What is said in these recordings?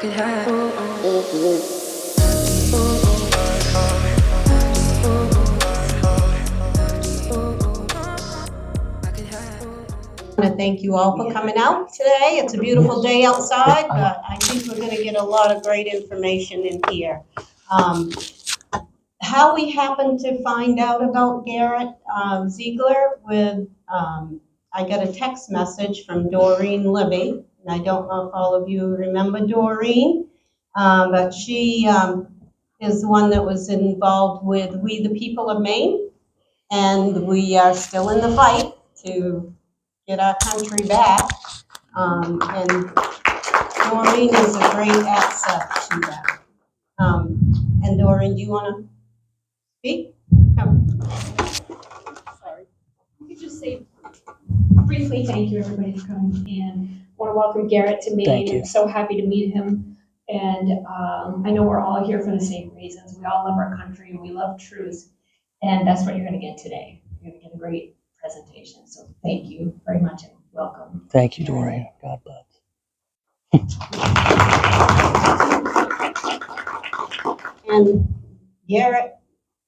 could have. I want to thank you all for coming out today. It's a beautiful day outside, but I think we're going to get a lot of great information in here. How we happened to find out about Garrett Ziegler with, I got a text message from Doreen Libby, and I don't know if all of you remember Doreen, but she is the one that was involved with We the People of Maine, and we are still in the fight to get our country back. And Doreen is a great asset to that. And Doreen, do you want to speak? Sorry. I could just say briefly thank you everybody for coming, and want to welcome Garrett to Maine. I'm so happy to meet him. And I know we're all here for the same reasons. We all love our country and we love truth. And that's what you're going to get today. You're going to get a great presentation. So thank you very much and welcome. Thank you, Doreen. God bless. And Garrett,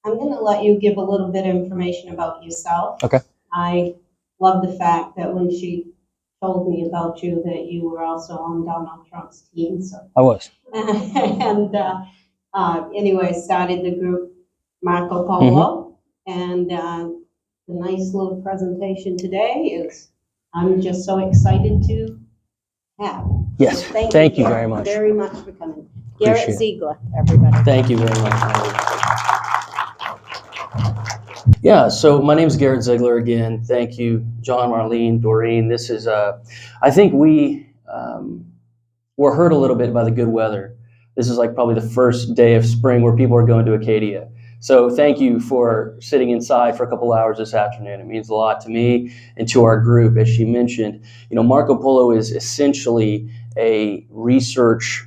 I'm going to let you give a little bit of information about yourself. Okay. I love the fact that when she told me about you that you were also on Donald Trump's team. So I was. and anyway, started the group Marco Polo, and the nice little presentation today is I'm just so excited to have. Yes, So thank you very much. Very much for coming. Garrett Appreciate it. Ziegler, everybody. Thank you very much. Yeah, so my name is Garrett Ziegler again. Thank you, John, Marlene, Doreen. This is, I think we were hurt a little bit by the good weather. This is like probably the first day of spring where people are going to Acadia. So thank you for sitting inside for a couple hours this afternoon. It means a lot to me and to our group. As she mentioned, you know, Marco Polo is essentially a research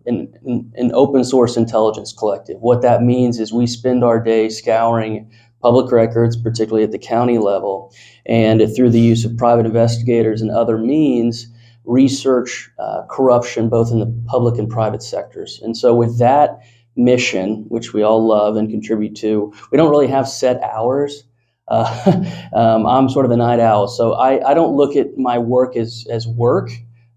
an open source intelligence collective. What that means is we spend our day scouring public records, particularly at the county level, and through the use of private investigators and other means, research corruption both in the public and private sectors. And so with that mission, which we all love and contribute to, we don't really have set hours. I'm sort of a night owl, so I don't look at my work as work.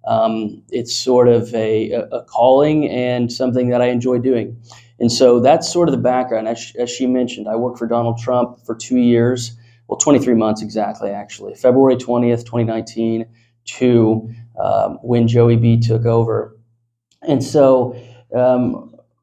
It's sort of a calling and something that I enjoy doing. And so that's sort of the background. As she mentioned, I worked for Donald Trump for 2 years, well, 23 months exactly, actually. February 20th, 2019 to when Joey B took over. And so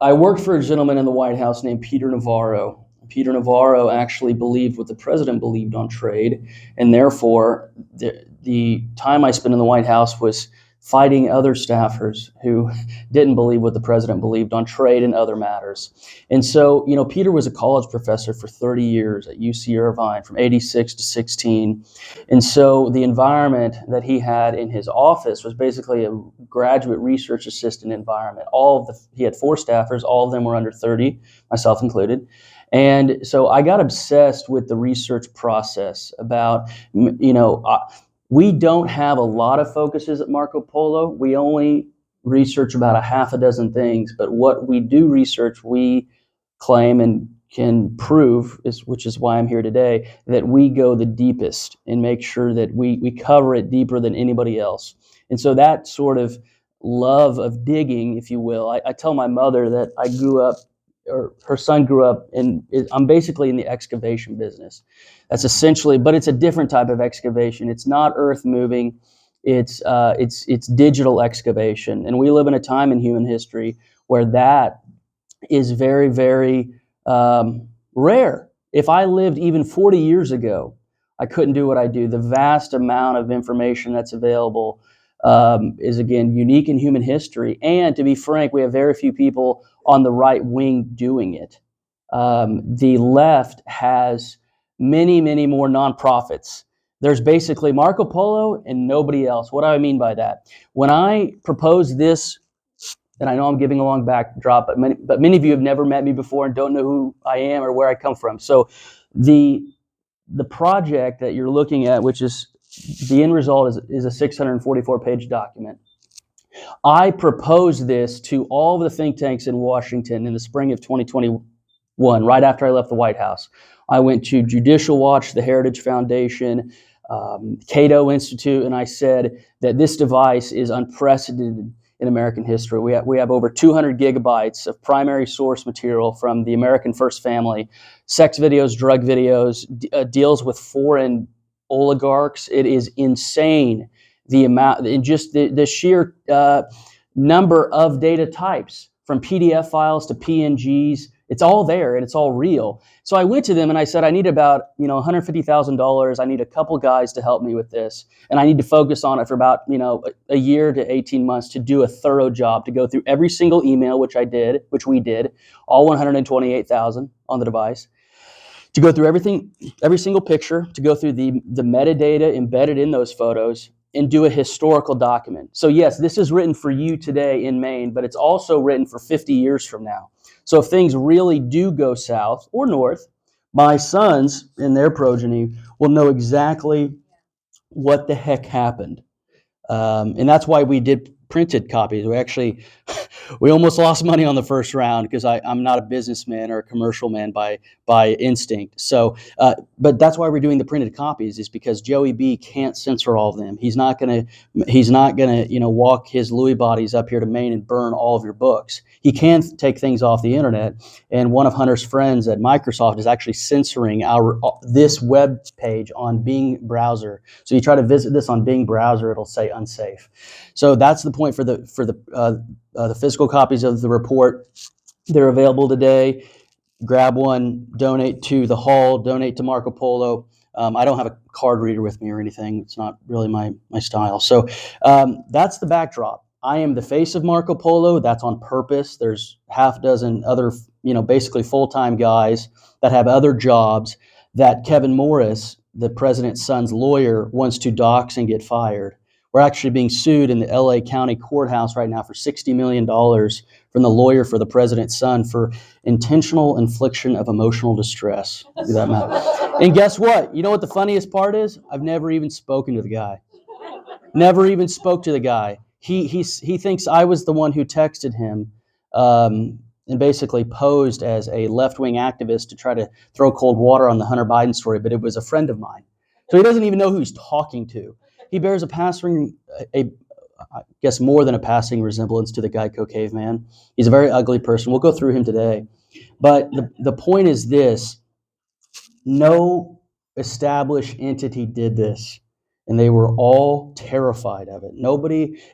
I worked for a gentleman in the White House named Peter Navarro. Peter Navarro actually believed what the president believed on trade, and therefore the time I spent in the White House was fighting other staffers who didn't believe what the president believed on trade and other matters. And so, you know, Peter was a college professor for 30 years at UC Irvine from 86 to 16. And so the environment that he had in his office was basically a graduate research assistant environment. He had 4 staffers, all of them were under 30, myself included. And so I got obsessed with the research process about, you know, we don't have a lot of focuses at Marco Polo. We only research about a half a dozen things, but what we do research, we claim and can prove, which is why I'm here today, that we go the deepest and make sure that we cover it deeper than anybody else. And so that sort of love of digging, if you will, I tell my mother that I grew up, or her son grew up, and I'm basically in the excavation business. That's essentially, but it's a different type of excavation. It's not earth moving. It's digital excavation, and we live in a time in human history where that is very, very rare. If I lived even 40 years ago, I couldn't do what I do. The vast amount of information that's available is, again, unique in human history. And to be frank, we have very few people on the right wing doing it. The left has many, many more nonprofits. There's basically Marco Polo and nobody else. What do I mean by that? When I proposed this, and I know I'm giving a long backdrop, but many of you have never met me before and don't know who I am or where I come from. So the project that you're looking at, which is the end result, is a 644-page document. I proposed this to all the think tanks in Washington in the spring of 2021, right after I left the White House. I went to Judicial Watch, the Heritage Foundation, Cato Institute, and I said that this device is unprecedented in American history. We have over 200 gigabytes of primary source material from the American First Family, sex videos, drug videos, deals with foreign oligarchs. It is insane, the amount, and just the sheer number of data types, from PDF files to PNGs. It's all there and it's all real. So I went to them and I said, I need about $150,000. I need a couple guys to help me with this, and I need to focus on it for about a year to 18 months to do a thorough job, to go through every single email, which we did, all 128,000 on the device, to go through everything, every single picture, to go through the metadata embedded in those photos, and do a historical document. So yes, this is written for you today in Maine, but it's also written for 50 years from now. So if things really do go south or north, my sons and their progeny will know exactly what the heck happened. And that's why we did printed copies. We almost lost money on the first round because I'm not a businessman or a commercial man by instinct. So, but that's why we're doing the printed copies, is because Joey B can't censor all of them. He's not gonna walk his Louis bodies up here to Maine and burn all of your books. He can take things off the internet, and one of Hunter's friends at Microsoft is actually censoring this web page on Bing browser. So you try to visit this on Bing browser, it'll say unsafe. So that's the point for the physical copies of the report. They're available today. Grab one, donate to the Hall, donate to Marco Polo. I don't have a card reader with me or anything. It's not really my style. So that's the backdrop. I am the face of Marco Polo. That's on purpose. There's half dozen other, basically full-time guys that have other jobs that Kevin Morris, the president's son's lawyer, wants to dox and get fired. We're actually being sued in the LA County Courthouse right now for $60 million from the lawyer for the president's son for intentional infliction of emotional distress. Do that matter. And guess what? You know what the funniest part is? I've never even spoken to the guy. Never even spoke to the guy. He thinks I was the one who texted him and basically posed as a left-wing activist to try to throw cold water on the Hunter Biden story, but it was a friend of mine. So he doesn't even know who he's talking to. He bears I guess more than a passing resemblance to the Geico caveman. He's a very ugly person. We'll go through him today. But the point is this: no established entity did this, and they were all terrified of it.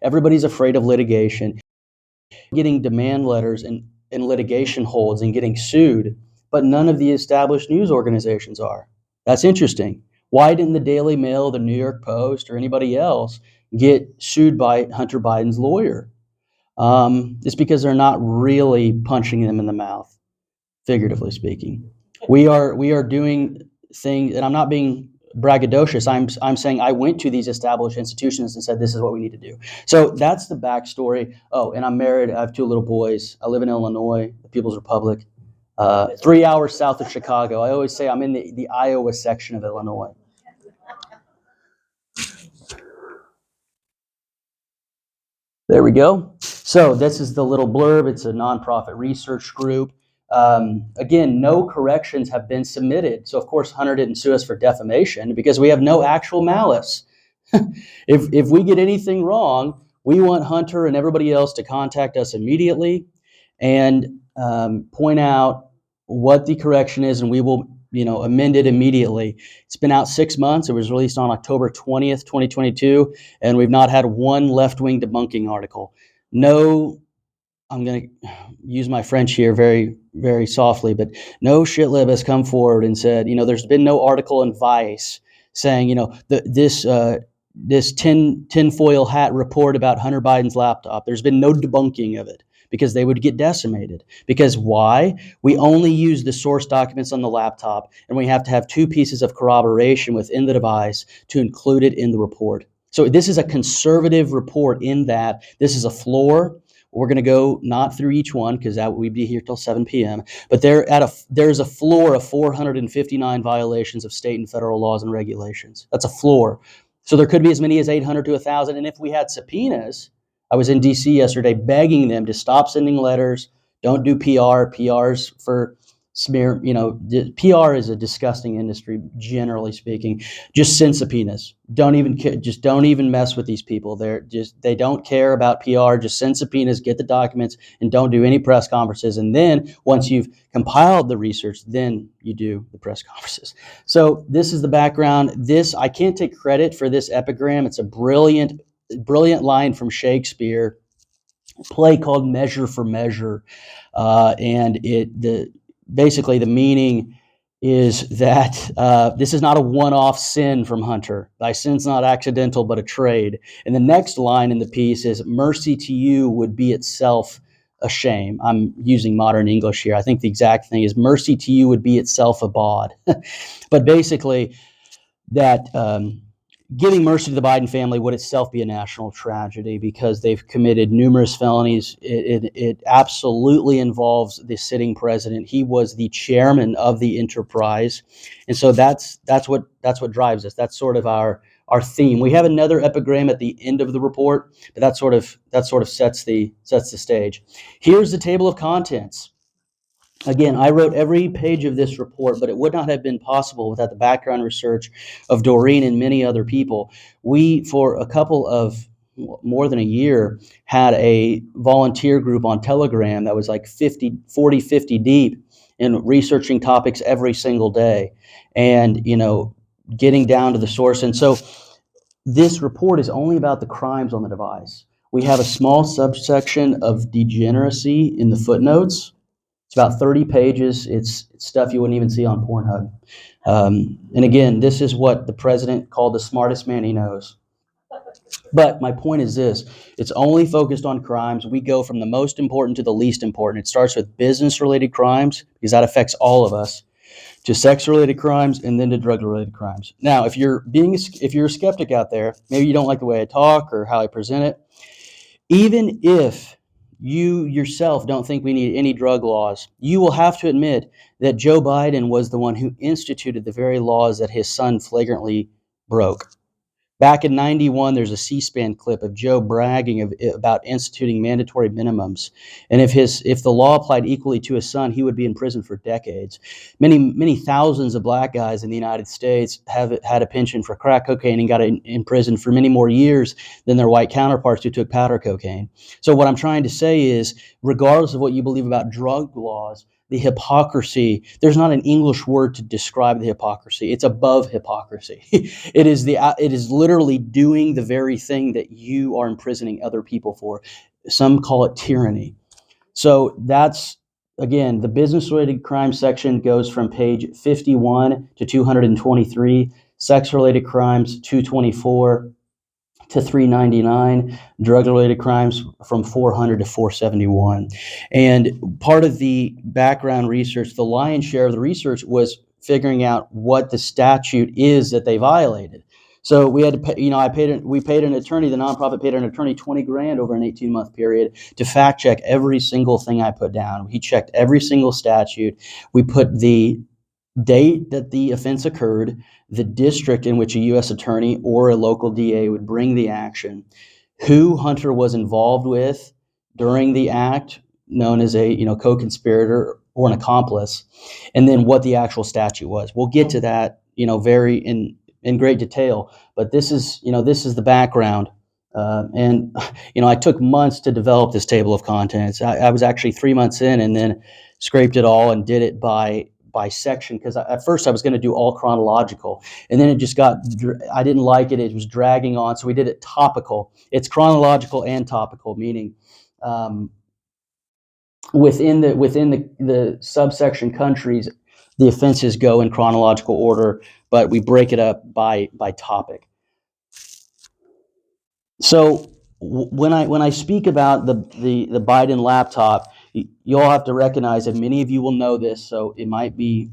Everybody's afraid of litigation, getting demand letters and litigation holds and getting sued, but none of the established news organizations are. That's interesting. Why didn't the Daily Mail, the New York Post, or anybody else get sued by Hunter Biden's lawyer? It's because they're not really punching them in the mouth, figuratively speaking. We are doing things, and I'm not being braggadocious. I'm saying I went to these established institutions and said, this is what we need to do. So that's the backstory. Oh, and I'm married. I have 2 little boys. I live in Illinois, the People's Republic, 3 hours south of Chicago. I always say I'm in the Iowa section of Illinois. There we go. So this is the little blurb. It's a nonprofit research group. Again, no corrections have been submitted. So of course, Hunter didn't sue us for defamation because we have no actual malice. If we get anything wrong, we want Hunter and everybody else to contact us immediately and point out what the correction is, and we will amend it immediately. It's been out 6 months. It was released on October 20th, 2022, and we've not had one left-wing debunking article. No, I'm going to use my French here very, very softly, but no shitlib has come forward and said, there's been no article in Vice saying, this tinfoil hat report about Hunter Biden's laptop. There's been no debunking of it because they would get decimated. Because why? We only use the source documents on the laptop, and we have to have 2 pieces of corroboration within the device to include it in the report. So this is a conservative report in that this is a floor. We're going to go not through each one because we'd be here till 7 p.m. But there's a floor of 459 violations of state and federal laws and regulations. That's a floor. So there could be as many as 800 to 1,000. And if we had subpoenas, I was in DC yesterday begging them to stop sending letters, don't do PR. PR's for smear, PR is a disgusting industry, generally speaking. Just send subpoenas. Don't even mess with these people. They don't care about PR. Just send subpoenas, get the documents, and don't do any press conferences. And then once you've compiled the research, then you do the press conferences. So this is the background. I can't take credit for this epigram. It's a brilliant line from Shakespeare, a play called Measure for Measure. And basically the meaning is that this is not a one-off sin from Hunter. Thy sin's not accidental, but a trade. And the next line in the piece is, mercy to you would be itself a shame. I'm using modern English here. I think the exact thing is, mercy to you would be itself a bawd. But basically that giving mercy to the Biden family would itself be a national tragedy because they've committed numerous felonies. It absolutely involves the sitting president. He was the chairman of the enterprise, and so that's what drives us. That's sort of our theme. We have another epigram at the end of the report, but that sort of sets the stage. Here's the table of contents. Again, I wrote every page of this report, but it would not have been possible without the background research of Doreen and many other people. We, for a couple of more than a year, had a volunteer group on Telegram that was like 50 deep in researching topics every single day and, getting down to the source. And so this report is only about the crimes on the device. We have a small subsection of degeneracy in the footnotes. It's about 30 pages. It's stuff you wouldn't even see on Pornhub. And again, this is what the president called the smartest man he knows. But my point is this: it's only focused on crimes. We go from the most important to the least important. It starts with business-related crimes, because that affects all of us, to sex-related crimes, and then to drug-related crimes. Now, if you're a skeptic out there, maybe you don't like the way I talk or how I present it, even if you yourself don't think we need any drug laws, you will have to admit that Joe Biden was the one who instituted the very laws that his son flagrantly broke. Back in '91, there's a C-SPAN clip of Joe bragging about instituting mandatory minimums. And if the law applied equally to his son, he would be in prison for decades. Many thousands of black guys in the United States have had a penchant for crack cocaine and got in prison for many more years than their white counterparts who took powder cocaine. So what I'm trying to say is, regardless of what you believe about drug laws, the hypocrisy, there's not an English word to describe the hypocrisy. It's above hypocrisy. It is literally doing the very thing that you are imprisoning other people for. Some call it tyranny. So that's, again, the business-related crime section goes from page 51 to 223, sex-related crimes 224 to 399, drug-related crimes from 400 to 471. And part of the background research, the lion's share of the research, was figuring out what the statute is that they violated. So we had to pay, we paid an attorney, the nonprofit paid an attorney $20,000 over an 18-month period to fact check every single thing I put down. He checked every single statute. We put the date that the offense occurred, the district in which a U.S. attorney or a local DA would bring the action, who Hunter was involved with during the act, known as a co-conspirator or an accomplice, and then what the actual statute was. We'll get to that very in great detail, but this is the background. And I took months to develop this table of contents. I was actually 3 months in, and then scraped it all and did it by section, because at first I was going to do all chronological, and then it just I didn't like it. It was dragging on, so we did it topical. It's chronological and topical, meaning within the subsection countries, the offenses go in chronological order, but we break it up by topic. So when I speak about the Biden laptop, you all have to recognize that many of you will know this, so it might be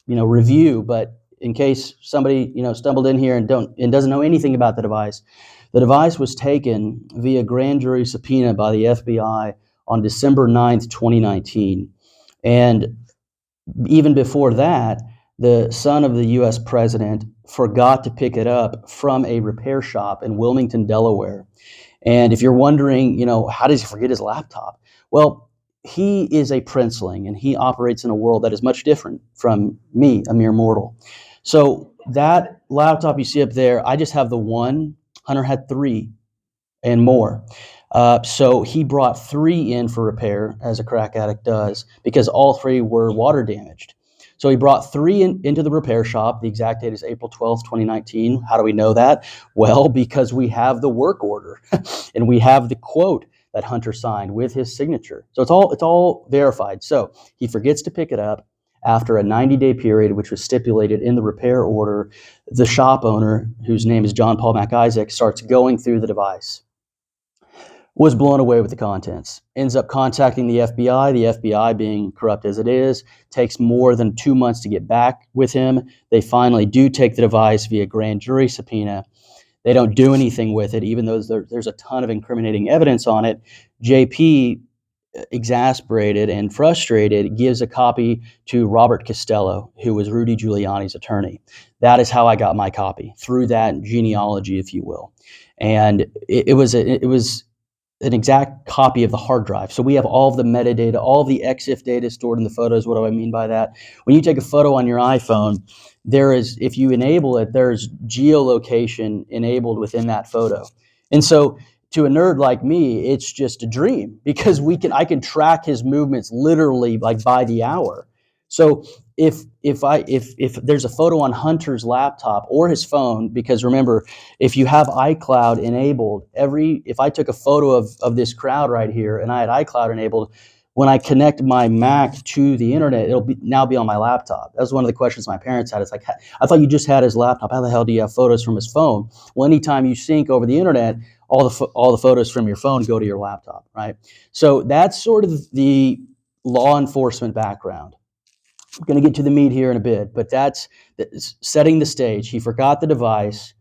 review, but in case somebody stumbled in here and doesn't know anything about the device was taken via grand jury subpoena by the FBI on December 9th, 2019. And even before that, the son of the U.S. president forgot to pick it up from a repair shop in Wilmington, Delaware. And if you're wondering, how does he forget his laptop? Well, he is a princeling, and he operates in a world that is much different from me, a mere mortal. So that laptop you see up there, I just have the one. Hunter had 3 and more. So he brought 3 in for repair, as a crack addict does, because all 3 were water damaged. So he brought 3 into the repair shop. The exact date is April 12th, 2019. How do we know that? Well, because we have the work order and we have the quote that Hunter signed with his signature. So it's all verified. So he forgets to pick it up. After a 90-day period, which was stipulated in the repair order, the shop owner, whose name is John Paul McIsaac, starts going through the device. Was blown away with the contents. Ends up contacting the FBI. The FBI, being corrupt as it is, takes more than 2 months to get back with him. They finally do take the device via grand jury subpoena. They don't do anything with it, even though there's a ton of incriminating evidence on it. JP, exasperated and frustrated, gives a copy to Robert Costello, who was Rudy Giuliani's attorney. That is how I got my copy, through that genealogy, if you will. And it was an exact copy of the hard drive. So we have all of the metadata, all of the EXIF data stored in the photos. What do I mean by that? When you take a photo on your iPhone, there is, if you enable it, there's geolocation enabled within that photo. And so to a nerd like me, it's just a dream, because I can track his movements literally like by the hour. So if there's a photo on Hunter's laptop or his phone, because remember, if you have iCloud enabled, if I took a photo of this crowd right here and I had iCloud enabled, when I connect my Mac to the internet, it'll now be on my laptop. That was one of the questions my parents had. It's like, I thought you just had his laptop. How the hell do you have photos from his phone? Well, anytime you sync over the internet, all the photos from your phone go to your laptop, right? So that's sort of the law enforcement background. I'm going to get to the meat here in a bit, but that's setting the stage. He forgot the device.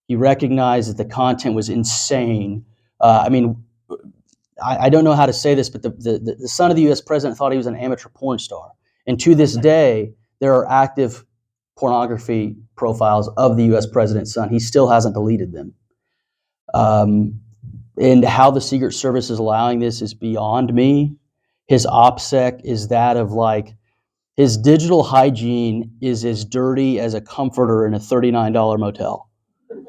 He recognized that the content was insane. I don't know how to say this, but the son of the U.S. president thought he was an amateur porn star. And to this day, there are active pornography profiles of the U.S. president's son. He still hasn't deleted them. And how the Secret Service is allowing this is beyond me. His OPSEC is that of like, his digital hygiene is as dirty as a comforter in a $39 motel.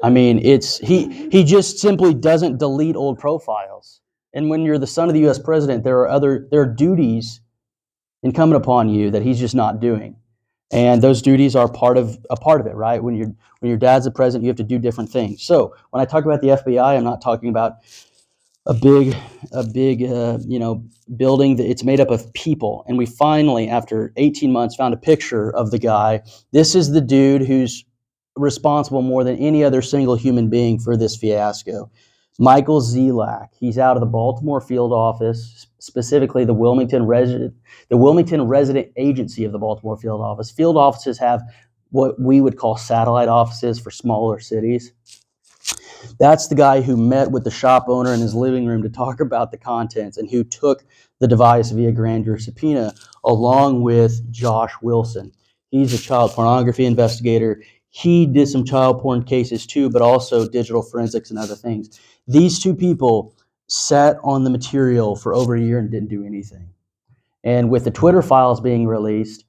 I mean, he just simply doesn't delete old profiles. And when you're the son of the U.S. president, there are duties incumbent upon you that he's just not doing. And those duties are part of it, right? When your dad's the president, you have to do different things. So when I talk about the FBI, I'm not talking about a big building that it's made up of people. And we finally, after 18 months, found a picture of the guy. This is the dude who's responsible more than any other single human being for this fiasco. Michael Ziegler. He's out of the Baltimore field office, specifically the Wilmington resident agency of the Baltimore field office. Field offices have what we would call satellite offices for smaller cities. That's the guy who met with the shop owner in his living room to talk about the contents, and who took the device via grand jury subpoena, along with Josh Wilson. He's a child pornography investigator. He did some child porn cases too, but also digital forensics and other things. These 2 people sat on the material for over a year and didn't do anything. And with the Twitter files being released,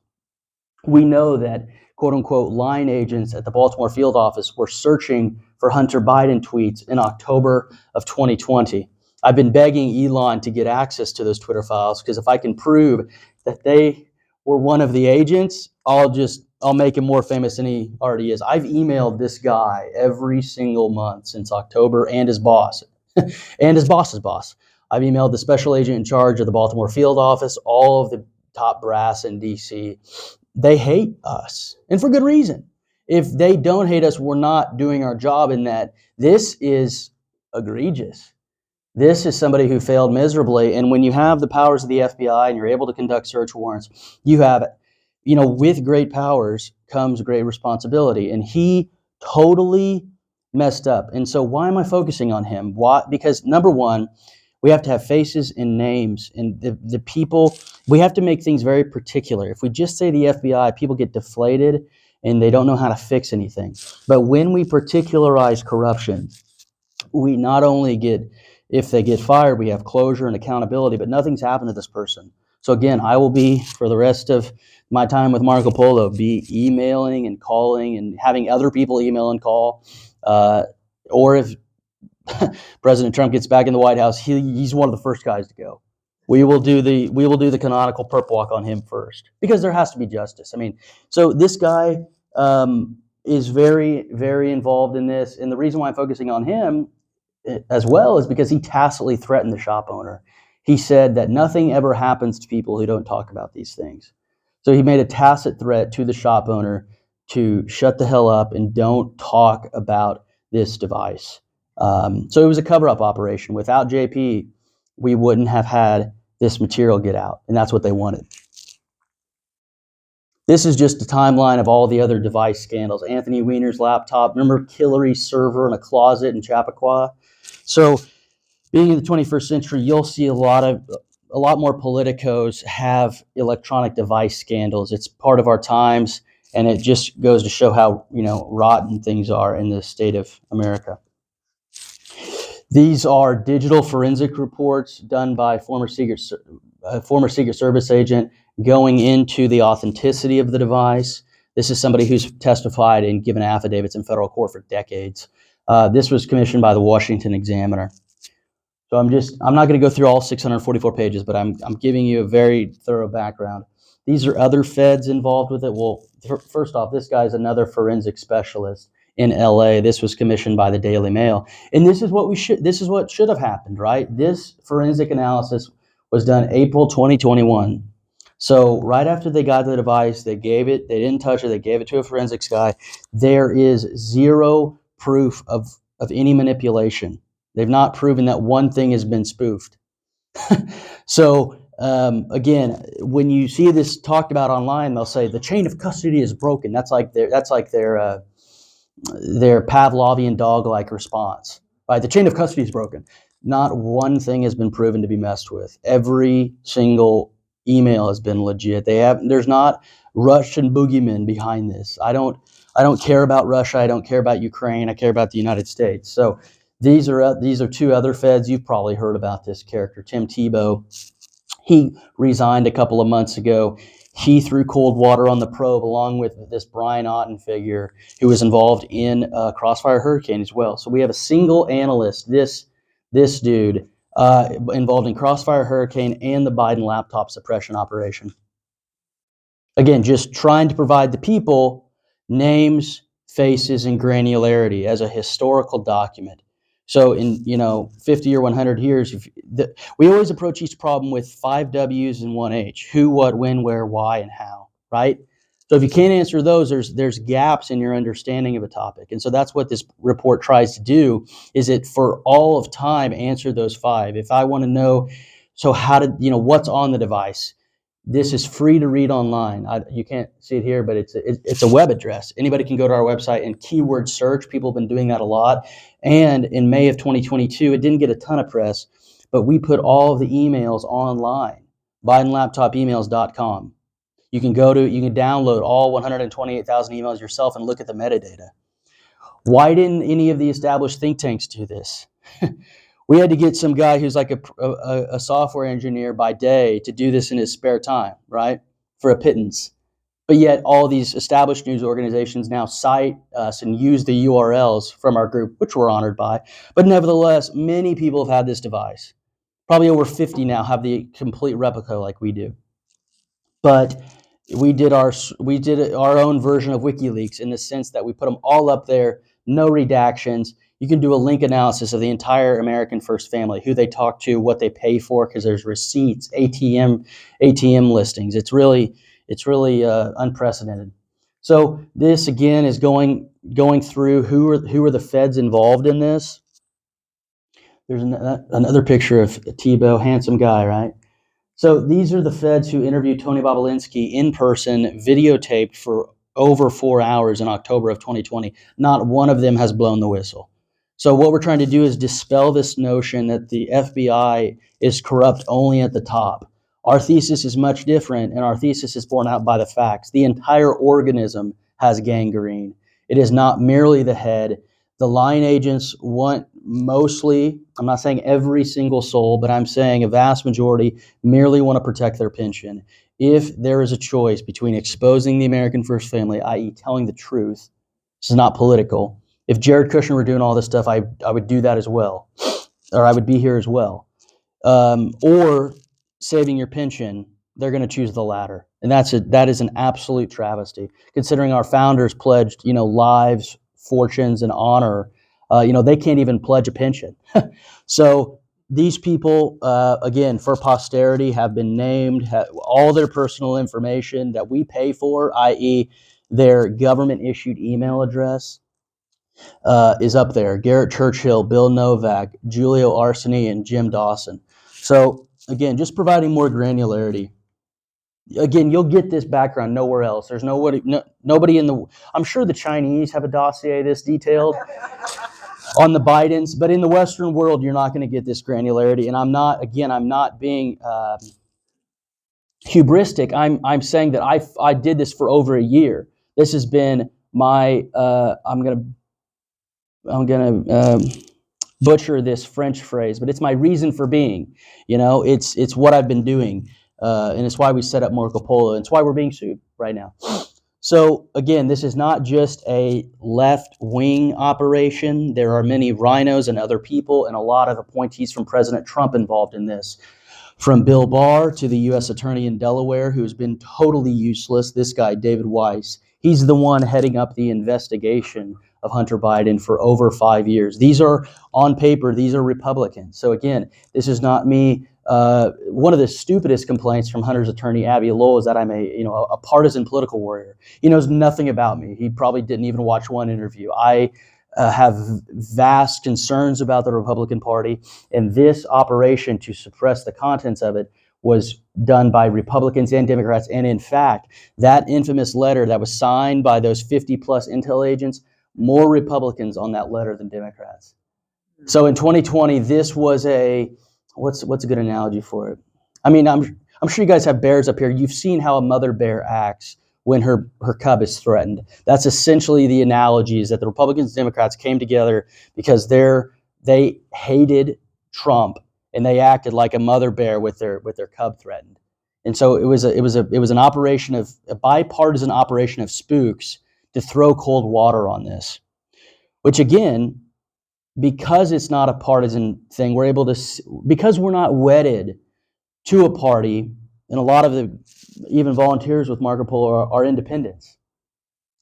we know that quote unquote line agents at the Baltimore field office were searching for Hunter Biden tweets in October of 2020. I've been begging Elon to get access to those Twitter files, because if I can prove that they were one of the agents, I'll make him more famous than he already is. I've emailed this guy every single month since October, and his boss, and his boss's boss. I've emailed the special agent in charge of the Baltimore field office, all of the top brass in DC. They hate us, and for good reason. If they don't hate us, we're not doing our job, in that this is egregious. This is somebody who failed miserably. And when you have the powers of the FBI and you're able to conduct search warrants, you have, with great powers comes great responsibility. And he totally messed up. And so why am I focusing on him? Why? Because number one, we have to have faces and names, and the people, we have to make things very particular. If we just say the FBI, people get deflated and they don't know how to fix anything. But when we particularize corruption, we not only get if they get fired, we have closure and accountability, but nothing's happened to this person. So again, I will be, for the rest of my time with Marco Polo, be emailing and calling and having other people email and call. Or if President Trump gets back in the White House, he's one of the first guys to go. We will do the canonical perp walk on him first, because there has to be justice. I mean, so this guy is very, very involved in this, and the reason why I'm focusing on him as well is because he tacitly threatened the shop owner. He said that nothing ever happens to people who don't talk about these things. So he made a tacit threat to the shop owner to shut the hell up and don't talk about this device. So it was a cover-up operation. Without JP, we wouldn't have had this material get out, and that's what they wanted. This is just a timeline of all the other device scandals. Anthony Weiner's laptop, remember Hillary's server in a closet in Chappaqua? So being in the 21st century, you'll see a lot more politicos have electronic device scandals. It's part of our times, and it just goes to show how, rotten things are in the state of America. These are digital forensic reports done by former Secret Service agent going into the authenticity of the device. This is somebody who's testified and given affidavits in federal court for decades. This was commissioned by the Washington Examiner. So I'm not going to go through all 644 pages, but I'm giving you a very thorough background. These are other feds involved with it. Well, first off, this guy's another forensic specialist in LA. This was commissioned by the Daily Mail. And this is what should have happened, right? This forensic analysis was done April 2021. So right after they got the device, they didn't touch it, they gave it to a forensics guy. There is zero proof of any manipulation. They've not proven that one thing has been spoofed. So again, when you see this talked about online, they'll say the chain of custody is broken. That's like their Pavlovian dog-like response, right? The chain of custody is broken. Not one thing has been proven to be messed with. Every single email has been legit. There's not Russian boogeymen behind this. I don't care about Russia. I don't care about Ukraine. I care about the United States. So these are two other feds. You've probably heard about this character, Tim Tebow. He resigned a couple of months ago. He threw cold water on the probe along with this Brian Otten figure who was involved in Crossfire Hurricane as well. So we have a single analyst, this dude, involved in Crossfire Hurricane and the Biden laptop suppression operation. Again, just trying to provide the people names, faces, and granularity as a historical document. So in 50 or 100 years, we always approach each problem with 5 W's and 1 H: who, what, when, where, why, and how. Right? So if you can't answer those, there's gaps in your understanding of a topic, and so that's what this report tries to do. Is it for all of time answer those 5? If I want to know, so what's on the device? This is free to read online. You can't see it here, but it's a web address. Anybody can go to our website and keyword search. People have been doing that a lot. And in May of 2022, it didn't get a ton of press, but we put all of the emails online, BidenLaptopEmails.com. You can download all 128,000 emails yourself and look at the metadata. Why didn't any of the established think tanks do this? We had to get some guy who's like a software engineer by day to do this in his spare time, right? For a pittance. But yet all these established news organizations now cite us and use the URLs from our group, which we're honored by. But nevertheless, many people have had this device. Probably over 50 now have the complete replica like we do. But we did our own version of WikiLeaks in the sense that we put them all up there, no redactions. You can do a link analysis of the entire American First family, who they talk to, what they pay for, because there's receipts, ATM listings. It's really unprecedented. So this again is going through who are the feds involved in this. There's another picture of Tebow, handsome guy, right? So these are the feds who interviewed Tony Bobulinski in person, videotaped for over 4 hours in October of 2020. Not one of them has blown the whistle. So what we're trying to do is dispel this notion that the FBI is corrupt only at the top. Our thesis is much different, and our thesis is borne out by the facts. The entire organism has gangrene. It is not merely the head. The line agents want mostly, I'm not saying every single soul, but I'm saying a vast majority merely want to protect their pension. If there is a choice between exposing the American first family, i.e. telling the truth, this is not political. If Jared Kushner were doing all this stuff, I would do that as well, or I would be here as well. Or saving your pension, they're going to choose the latter. And that is an absolute travesty, considering our founders pledged, lives, fortunes, and honor. They can't even pledge a pension. So these people, again, for posterity, have been named. All their personal information that we pay for, i.e. their government-issued email address, is up there. Garrett Churchill, Bill Novak, Giulio Arseni, and Jim Dawson. So again, just providing more granularity. Again, you'll get this background nowhere else. There's nobody in the. I'm sure the Chinese have a dossier this detailed on the Bidens, but in the Western world, you're not going to get this granularity. And I'm not being hubristic. I'm saying that I did this for over a year. This has been my. I'm gonna butcher this French phrase, but it's my reason for being. It's what I've been doing. And it's why we set up Marco Polo. And it's why we're being sued right now. So again, this is not just a left-wing operation. There are many rhinos and other people and a lot of appointees from President Trump involved in this. From Bill Barr to the U.S. Attorney in Delaware, who's been totally useless, this guy, David Weiss. He's the one heading up the investigation of Hunter Biden for over 5 years. These are, on paper, these are Republicans. So again, this is not me. One of the stupidest complaints from Hunter's attorney, Abby Lowell, is that I'm a partisan political warrior. He knows nothing about me. He probably didn't even watch one interview. I have vast concerns about the Republican Party, and this operation to suppress the contents of it was done by Republicans and Democrats. And in fact, that infamous letter that was signed by those 50-plus intel agents, more Republicans on that letter than Democrats. So in 2020, this was what's a good analogy for it? I mean, I'm sure you guys have bears up here. You've seen how a mother bear acts when her cub is threatened. That's essentially the analogy, is that the Republicans and Democrats came together because they hated Trump and they acted like a mother bear with their cub threatened. And so it was an operation of a bipartisan operation of spooks to throw cold water on this, which again, because it's not a partisan thing, we're able to, because we're not wedded to a party, and a lot of the even volunteers with Marco Polo are independents.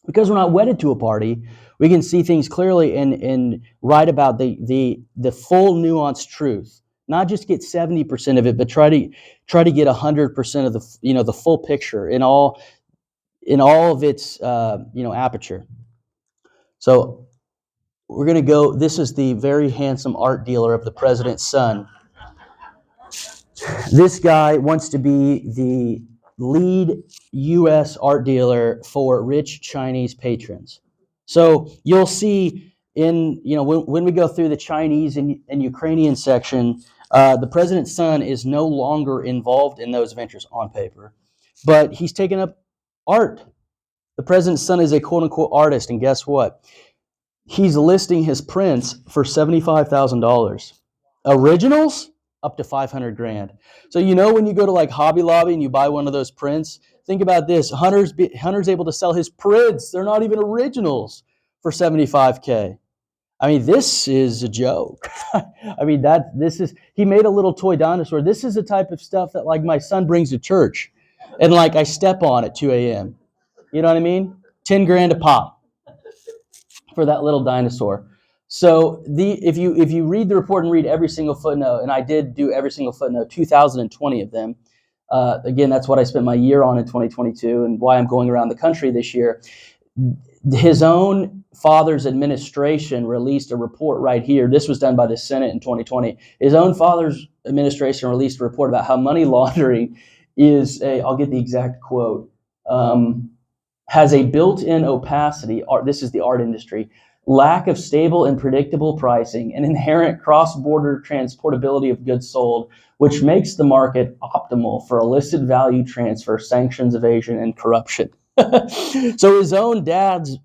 Because we're not wedded to a party, we can see things clearly and write about the full nuanced truth. Not just get 70% of it, but try to get 100% of the full picture in all of its aperture. So we're going to go. This is the very handsome art dealer of the president's son. This guy wants to be the lead U.S. art dealer for rich Chinese patrons. So you'll see when we go through the Chinese and Ukrainian section, the president's son is no longer involved in those ventures on paper, but he's taken up art. The president's son is a quote-unquote artist, and guess what? He's listing his prints for $75,000. Originals? Up to $500,000. So when you go to like Hobby Lobby and you buy one of those prints, think about this. Hunter's able to sell his prints. They're not even originals for $75,000. I mean, this is a joke. I mean, he made a little toy dinosaur. This is the type of stuff that like my son brings to church, and like I step on at 2 a.m. You know what I mean? $10,000 a pop for that little dinosaur. So if you read the report and read every single footnote, and I did do every single footnote, 2,020 of them. Again, that's what I spent my year on in 2022, and why I'm going around the country this year. His own father's administration released a report right here. This was done by the Senate in 2020. His own father's administration released a report about how money laundering is I'll get the exact quote, has a built-in opacity. This is the art industry. Lack of stable and predictable pricing, and inherent cross-border transportability of goods sold, which makes the market optimal for illicit value transfer, sanctions evasion, and corruption. So his own dad's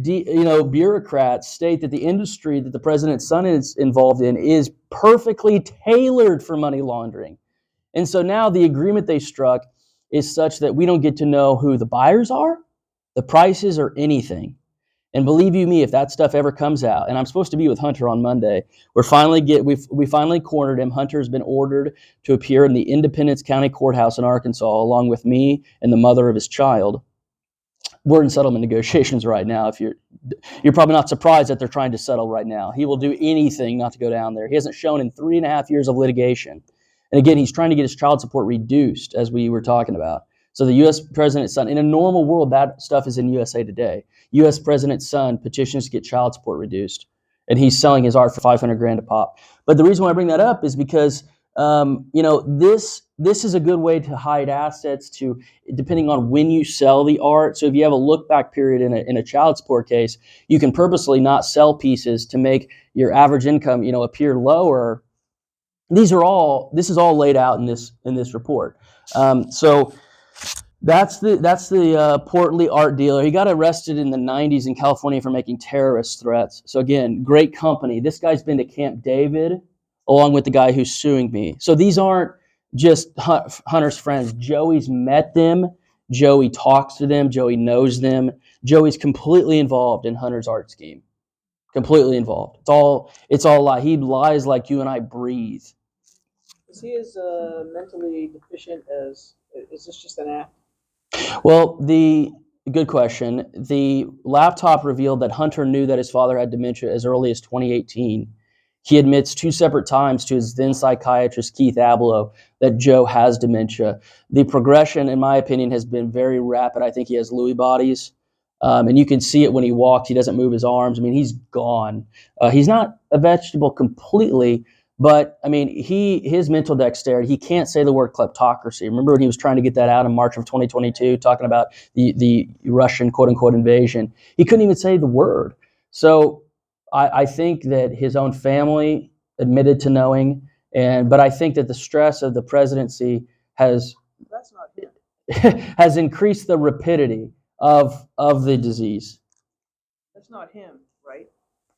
bureaucrats state that the industry that the president's son is involved in is perfectly tailored for money laundering. And so now the agreement they struck is such that we don't get to know who the buyers are, the prices, or anything. And believe you me, if that stuff ever comes out, and I'm supposed to be with Hunter on Monday, we finally cornered him. Hunter's been ordered to appear in the Independence County Courthouse in Arkansas, along with me and the mother of his child. We're in settlement negotiations right now. If you're probably not surprised that they're trying to settle right now. He will do anything not to go down there. He hasn't shown in 3.5 years of litigation. And again, he's trying to get his child support reduced, as we were talking about. So the U.S. president's son, in a normal world, that stuff is in USA Today. U.S. president's son petitions to get child support reduced, and he's selling his art for $500,000 a pop. But the reason why I bring that up is because this is a good way to hide assets, to depending on when you sell the art. So if you have a look back period in a child support case, you can purposely not sell pieces to make your average income appear lower. This is all laid out in this report. So that's the portly art dealer. He got arrested in the 90s in California for making terrorist threats. So again, great company. This guy's been to Camp David along with the guy who's suing me. So these aren't just Hunter's friends. Joey's met them. Joey talks to them. Joey knows them. Joey's completely involved in Hunter's art scheme. Completely involved. It's all a lie. He lies like you and I breathe. Is he as mentally deficient as? Is this just an act? Well, good question. The laptop revealed that Hunter knew that his father had dementia as early as 2018. He admits 2 separate times to his then psychiatrist, Keith Abloh, that Joe has dementia. The progression, in my opinion, has been very rapid. I think he has Lewy bodies. And you can see it when he walks. He doesn't move his arms. I mean, he's gone. He's not a vegetable completely, but I mean, his mental dexterity, he can't say the word kleptocracy. Remember when he was trying to get that out in March of 2022, talking about the Russian quote-unquote invasion? He couldn't even say the word. So I think that his own family admitted to knowing, but I think that the stress of the presidency has That's not him. has increased the rapidity of the disease. That's not him, right?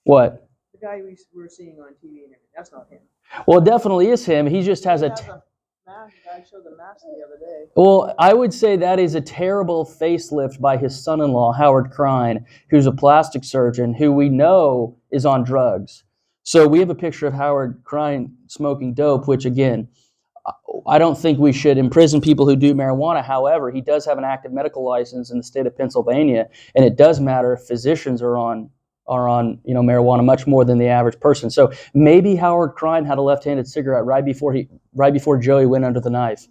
What? The guy we were seeing on TV and everything. That's not him. Well, it definitely is him. He just has mask. I showed the mask the other day. Well, I would say that is a terrible facelift by his son-in-law, Howard Krein, who's a plastic surgeon who we know is on drugs. So we have a picture of Howard Krein smoking dope, which again, I don't think we should imprison people who do marijuana. However, he does have an active medical license in the state of Pennsylvania, and it does matter if physicians are on marijuana much more than the average person. So maybe Howard Krein had a left-handed cigarette right before Joey went under the knife.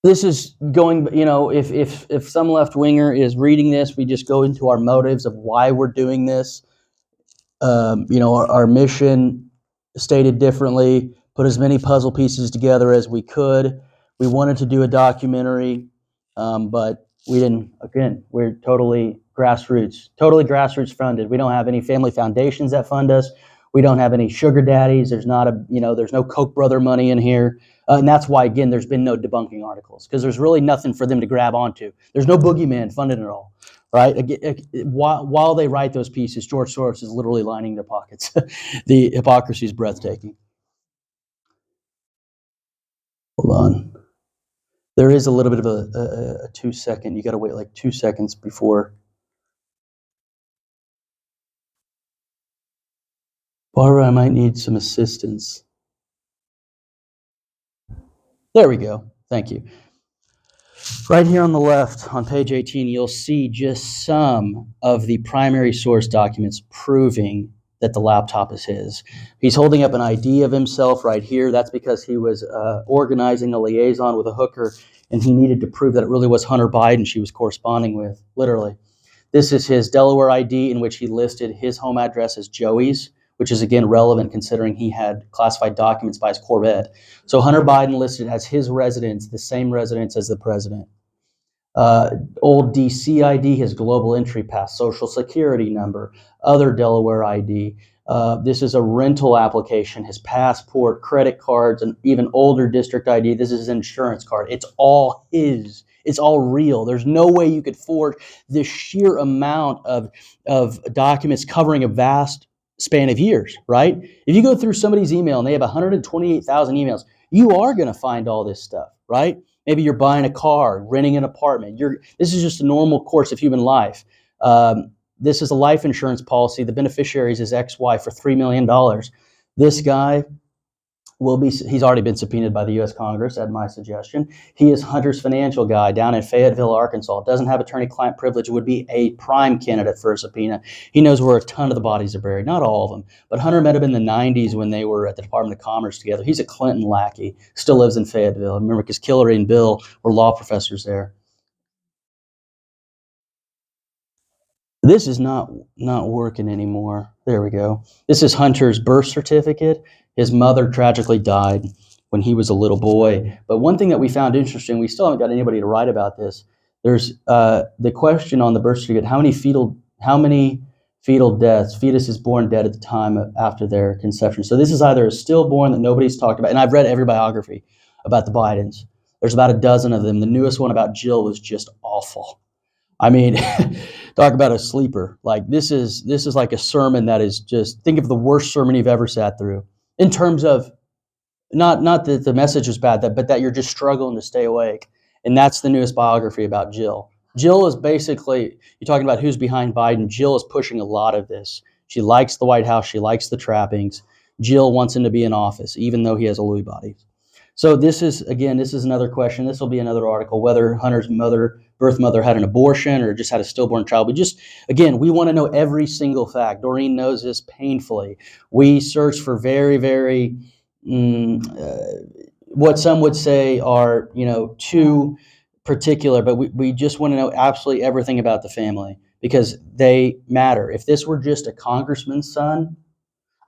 This is going, if some left-winger is reading this, we just go into our motives of why we're doing this. Our mission stated differently, put as many puzzle pieces together as we could. We wanted to do a documentary, but we didn't. Again, we're totally grassroots funded. We don't have any family foundations that fund us. We don't have any sugar daddies. There's no Koch brother money in here. And that's why, again, there's been no debunking articles, because there's really nothing for them to grab onto. There's no boogeyman funding it all. Right? While they write those pieces, George Soros is literally lining their pockets. The hypocrisy is breathtaking. Hold on. There is a little bit of a 2-second. You got to wait like 2 seconds before. Barbara, I might need some assistance. There we go. Thank you. Right here on the left, on page 18, you'll see just some of the primary source documents proving that the laptop is his. He's holding up an ID of himself right here. That's because he was organizing a liaison with a hooker, and he needed to prove that it really was Hunter Biden she was corresponding with, literally. This is his Delaware ID, in which he listed his home address as Joey's, which is, again, relevant considering he had classified documents by his Corvette. So Hunter Biden listed as his residence, the same residence as the president. Old DC ID, his global entry pass, social security number, other Delaware ID. This is a rental application, his passport, credit cards, and even older district ID. This is his insurance card. It's all his. It's all real. There's no way you could forge this sheer amount of documents covering a vast span of years, right? If you go through somebody's email and they have 128,000 emails, you are going to find all this stuff, right? Maybe you're buying a car, renting an apartment. This is just a normal course of human life. This is a life insurance policy. The beneficiary is his ex-wife for $3 million. This guy he's already been subpoenaed by the U.S. Congress at my suggestion. He is Hunter's financial guy down in Fayetteville, Arkansas. Doesn't have attorney-client privilege, would be a prime candidate for a subpoena. He knows where a ton of the bodies are buried. Not all of them, but Hunter met him in the 90s when they were at the Department of Commerce together. He's a Clinton lackey, still lives in Fayetteville. I remember because Hillary and Bill were law professors there. This is not working anymore. There we go. This is Hunter's birth certificate. His mother tragically died when he was a little boy. But one thing that we found interesting, we still haven't got anybody to write about this. There's the question on the birth certificate: how many fetal deaths, fetuses born dead at the time after their conception. So this is either a stillborn that nobody's talked about, and I've read every biography about the Bidens. There's about a dozen of them. The newest one about Jill was just awful. I mean, talk about a sleeper. Like this is like a sermon that is just, think of the worst sermon you've ever sat through. In terms of, not that the message is bad, but that you're just struggling to stay awake. And that's the newest biography about Jill. Jill is basically, you're talking about who's behind Biden. Jill is pushing a lot of this. She likes the White House. She likes the trappings. Jill wants him to be in office, even though he has a Lewy body. So this is another question. This will be another article, whether Hunter's birth mother had an abortion or just had a stillborn child. We want to know every single fact. Doreen knows this painfully. We search for very, very, what some would say are, too particular, but we just want to know absolutely everything about the family because they matter. If this were just a congressman's son,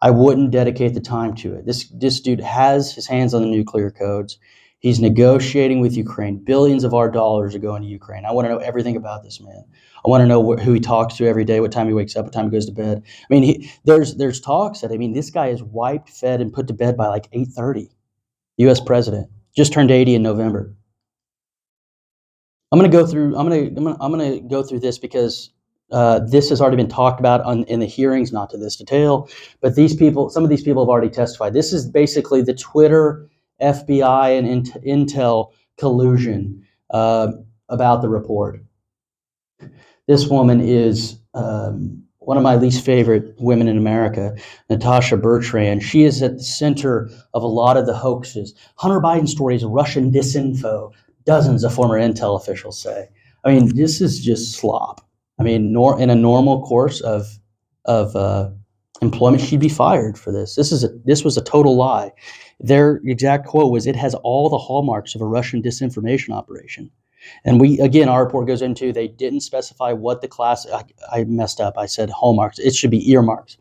I wouldn't dedicate the time to it. This dude has his hands on the nuclear codes. He's negotiating with Ukraine. Billions of our dollars are going to Ukraine. I want to know everything about this man. I want to know who he talks to every day, what time he wakes up, what time he goes to bed. I mean, there's talks that, this guy is wiped, fed, and put to bed by like 8:30. U.S. president just turned 80 in November. I'm going to go through this because this has already been talked about in the hearings, not to this detail, but some of these people have already testified. This is basically the Twitter, FBI, and Intel collusion about the report. This woman is one of my least favorite women in America, Natasha Bertrand. She is at the center of a lot of the hoaxes. Hunter Biden story is Russian disinfo, dozens of former Intel officials say. This is just slop. In a normal course of employment, she'd be fired for this. This was a total lie. Their exact quote was, "It has all the hallmarks of a Russian disinformation operation." And our report goes into, they didn't specify what the class, I messed up. I said hallmarks. It should be earmarks.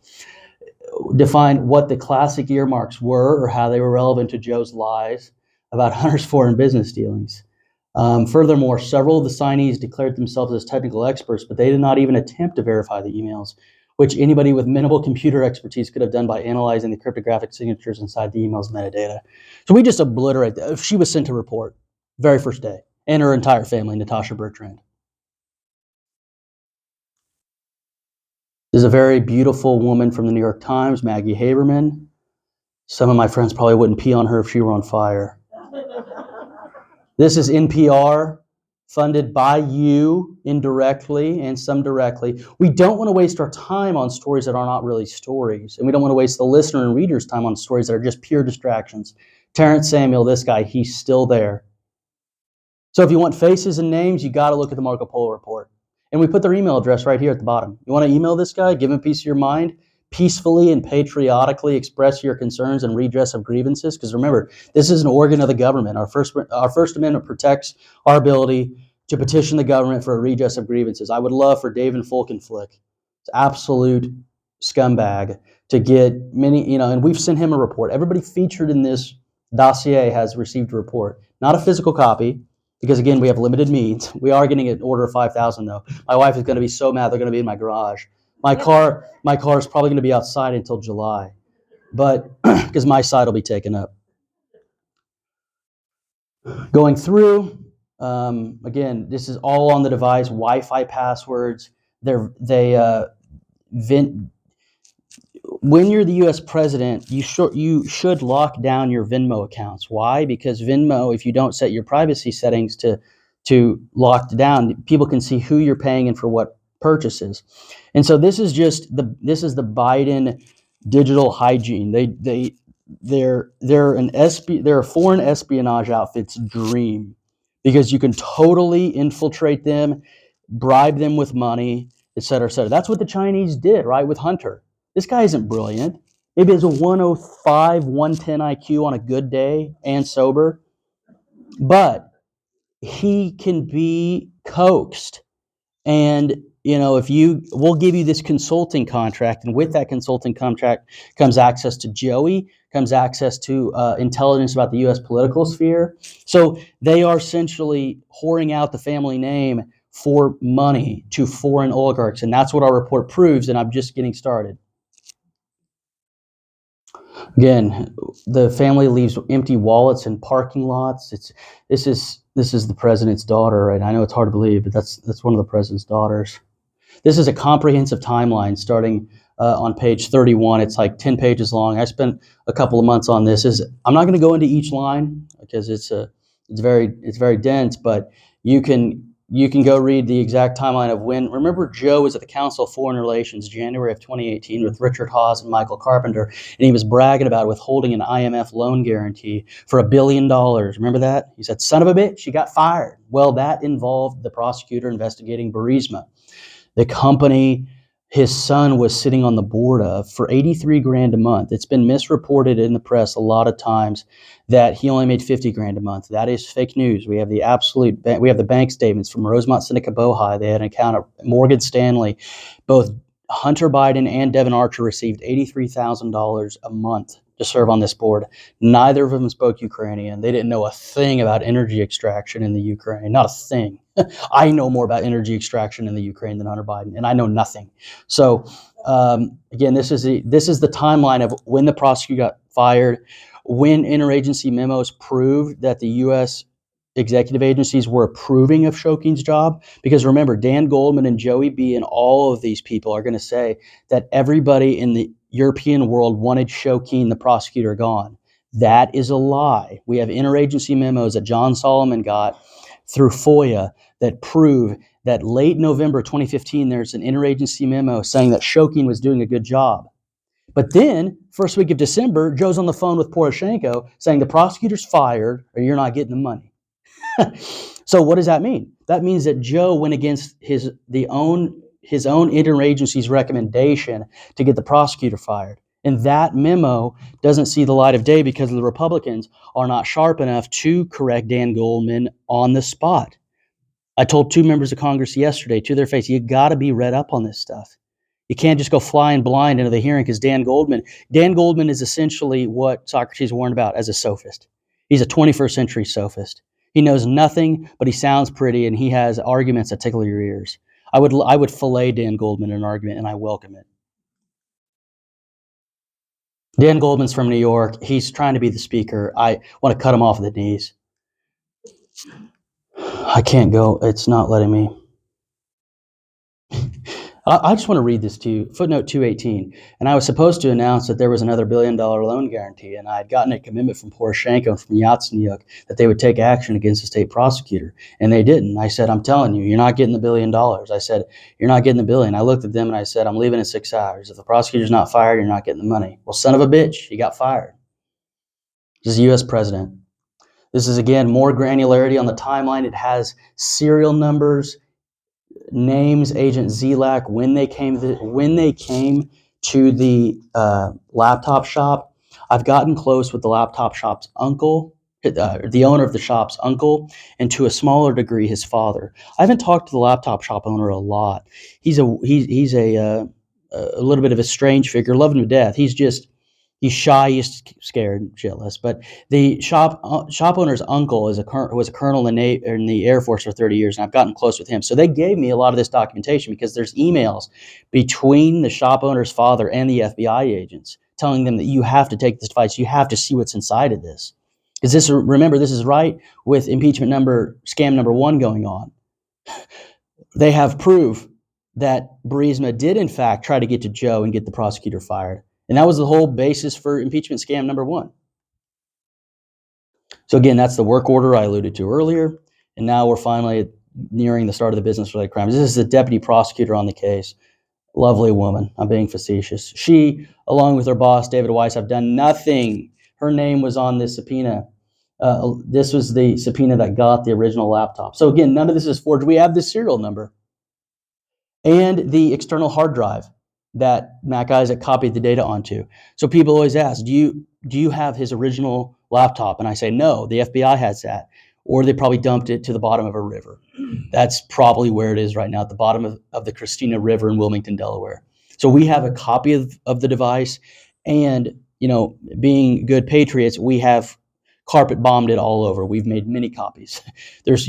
Define what the classic earmarks were or how they were relevant to Joe's lies about Hunter's foreign business dealings. Furthermore, several of the signees declared themselves as technical experts, but they did not even attempt to verify the emails, which anybody with minimal computer expertise could have done by analyzing the cryptographic signatures inside the email's metadata. So we just obliterate that. She was sent to report very first day, and her entire family, Natasha Bertrand. This is a very beautiful woman from the New York Times, Maggie Haberman. Some of my friends probably wouldn't pee on her if she were on fire. This is NPR, funded by you indirectly and some directly. We don't want to waste our time on stories that are not really stories. And we don't want to waste the listener and reader's time on stories that are just pure distractions. Terrence Samuel, this guy, he's still there. So if you want faces and names, you got to look at the Marco Polo report. And we put their email address right here at the bottom. You want to email this guy, give him a piece of your mind, peacefully and patriotically express your concerns and redress of grievances. Because remember, this is an organ of the government. Our First Amendment protects our ability to petition the government for a redress of grievances. I would love for David Folkenflik, absolute scumbag, to get many, and we've sent him a report. Everybody featured in this dossier has received a report. Not a physical copy, because again, we have limited means. We are getting an order of 5,000 though. My wife is going to be so mad, they're going to be in my garage. My car is probably going to be outside until July, but because my side will be taken up. Going through, again, this is all on the device. Wi-Fi passwords. When you're the U.S. president, you should lock down your Venmo accounts. Why? Because Venmo, if you don't set your privacy settings to locked down, people can see who you're paying and for what purchases. And so this is the Biden digital hygiene. They're a foreign espionage outfit's dream, because you can totally infiltrate them, bribe them with money, et cetera, et cetera. That's what the Chinese did, right, with Hunter. This guy isn't brilliant. Maybe he has a 105, 110 IQ on a good day and sober, but he can be coaxed. And we'll give you this consulting contract, and with that consulting contract comes access to Joey, comes access to intelligence about the U.S. political sphere. So they are essentially whoring out the family name for money to foreign oligarchs, and that's what our report proves, and I'm just getting started. Again, the family leaves empty wallets in parking lots. This is the president's daughter, right? I know it's hard to believe, but that's one of the president's daughters. This is a comprehensive timeline starting on page 31. It's like 10 pages long. I spent a couple of months on this. I'm not going to go into each line because it's very dense, but you can go read the exact timeline of when. Remember, Joe was at the Council of Foreign Relations January of 2018 with Richard Hawes and Michael Carpenter, and he was bragging about withholding an IMF loan guarantee for $1 billion. Remember that? He said, "Son of a bitch, she got fired." Well, that involved the prosecutor investigating Burisma, the company his son was sitting on the board of, for $83,000 a month. It's been misreported in the press a lot of times that he only made $50,000 a month. That is fake news. We have the bank statements from Rosemont Seneca Bohai. They had an account of Morgan Stanley. Both Hunter Biden and Devin Archer received $83,000 a month to serve on this board. Neither of them spoke Ukrainian. They didn't know a thing about energy extraction in the Ukraine. Not a thing. I know more about energy extraction in the Ukraine than Hunter Biden, and I know nothing. So again, this is the timeline of when the prosecutor got fired, when interagency memos proved that the U.S. executive agencies were approving of Shokeen's job. Because remember, Dan Goldman and Joey B and all of these people are going to say that everybody in the European world wanted Shokeen, the prosecutor, gone. That is a lie. We have interagency memos that John Solomon got through FOIA that prove that late November 2015, there's an interagency memo saying that Shokeen was doing a good job. But then, first week of December, Joe's on the phone with Poroshenko saying the prosecutor's fired or you're not getting the money. So what does that mean? That means that Joe went against his own interagency's recommendation to get the prosecutor fired. And that memo doesn't see the light of day because the Republicans are not sharp enough to correct Dan Goldman on the spot. I told 2 members of Congress yesterday to their face, you got to be read up on this stuff. You can't just go flying blind into the hearing because Dan Goldman is essentially what Socrates warned about as a sophist. He's a 21st century sophist. He knows nothing, but he sounds pretty, and he has arguments that tickle your ears. I would fillet Dan Goldman in an argument, and I welcome it. Dan Goldman's from New York. He's trying to be the speaker. I want to cut him off at the knees. I can't go. It's not letting me. I just want to read this to you. Footnote 218. And I was supposed to announce that there was another $1 billion loan guarantee, and I had gotten a commitment from Poroshenko and from Yatsenyuk that they would take action against the state prosecutor, and they didn't. I said, I'm telling you, you're not getting the $1 billion. I said, you're not getting the $1 billion. I looked at them and I said, I'm leaving in 6 hours. If the prosecutor's not fired, you're not getting the money. Well, son of a bitch, he got fired. This is the U.S. president. This is, again, more granularity on the timeline. It has serial numbers, names, Agent Ziegler, when they came to the laptop shop. I've gotten close with the laptop shop's uncle, the owner of the shop's uncle, and to a smaller degree, his father. I haven't talked to the laptop shop owner a lot. He's a little bit of a strange figure, love him to death. He's just He's shy, he's scared, shitless. But the shop owner's uncle was a colonel in the Air Force for 30 years, and I've gotten close with him. So they gave me a lot of this documentation because there's emails between the shop owner's father and the FBI agents telling them that you have to take this device, you have to see what's inside of this. Because remember, this is right with scam number 1 going on. They have proof that Burisma did in fact try to get to Joe and get the prosecutor fired. And that was the whole basis for impeachment scam number 1. So again, that's the work order I alluded to earlier. And now we're finally nearing the start of the business-related crimes. This is the deputy prosecutor on the case. Lovely woman. I'm being facetious. She, along with her boss, David Weiss, have done nothing. Her name was on this subpoena. This was the subpoena that got the original laptop. So again, none of this is forged. We have the serial number and the external hard drive that Mac Isaac copied the data onto. So people always ask, do you have his original laptop? And I say, no, the FBI has that. Or they probably dumped it to the bottom of a river. That's probably where it is right now, at the bottom of the Christina River in Wilmington, Delaware. So we have a copy of the device, and being good patriots, we have carpet bombed it all over. We've made many copies. There's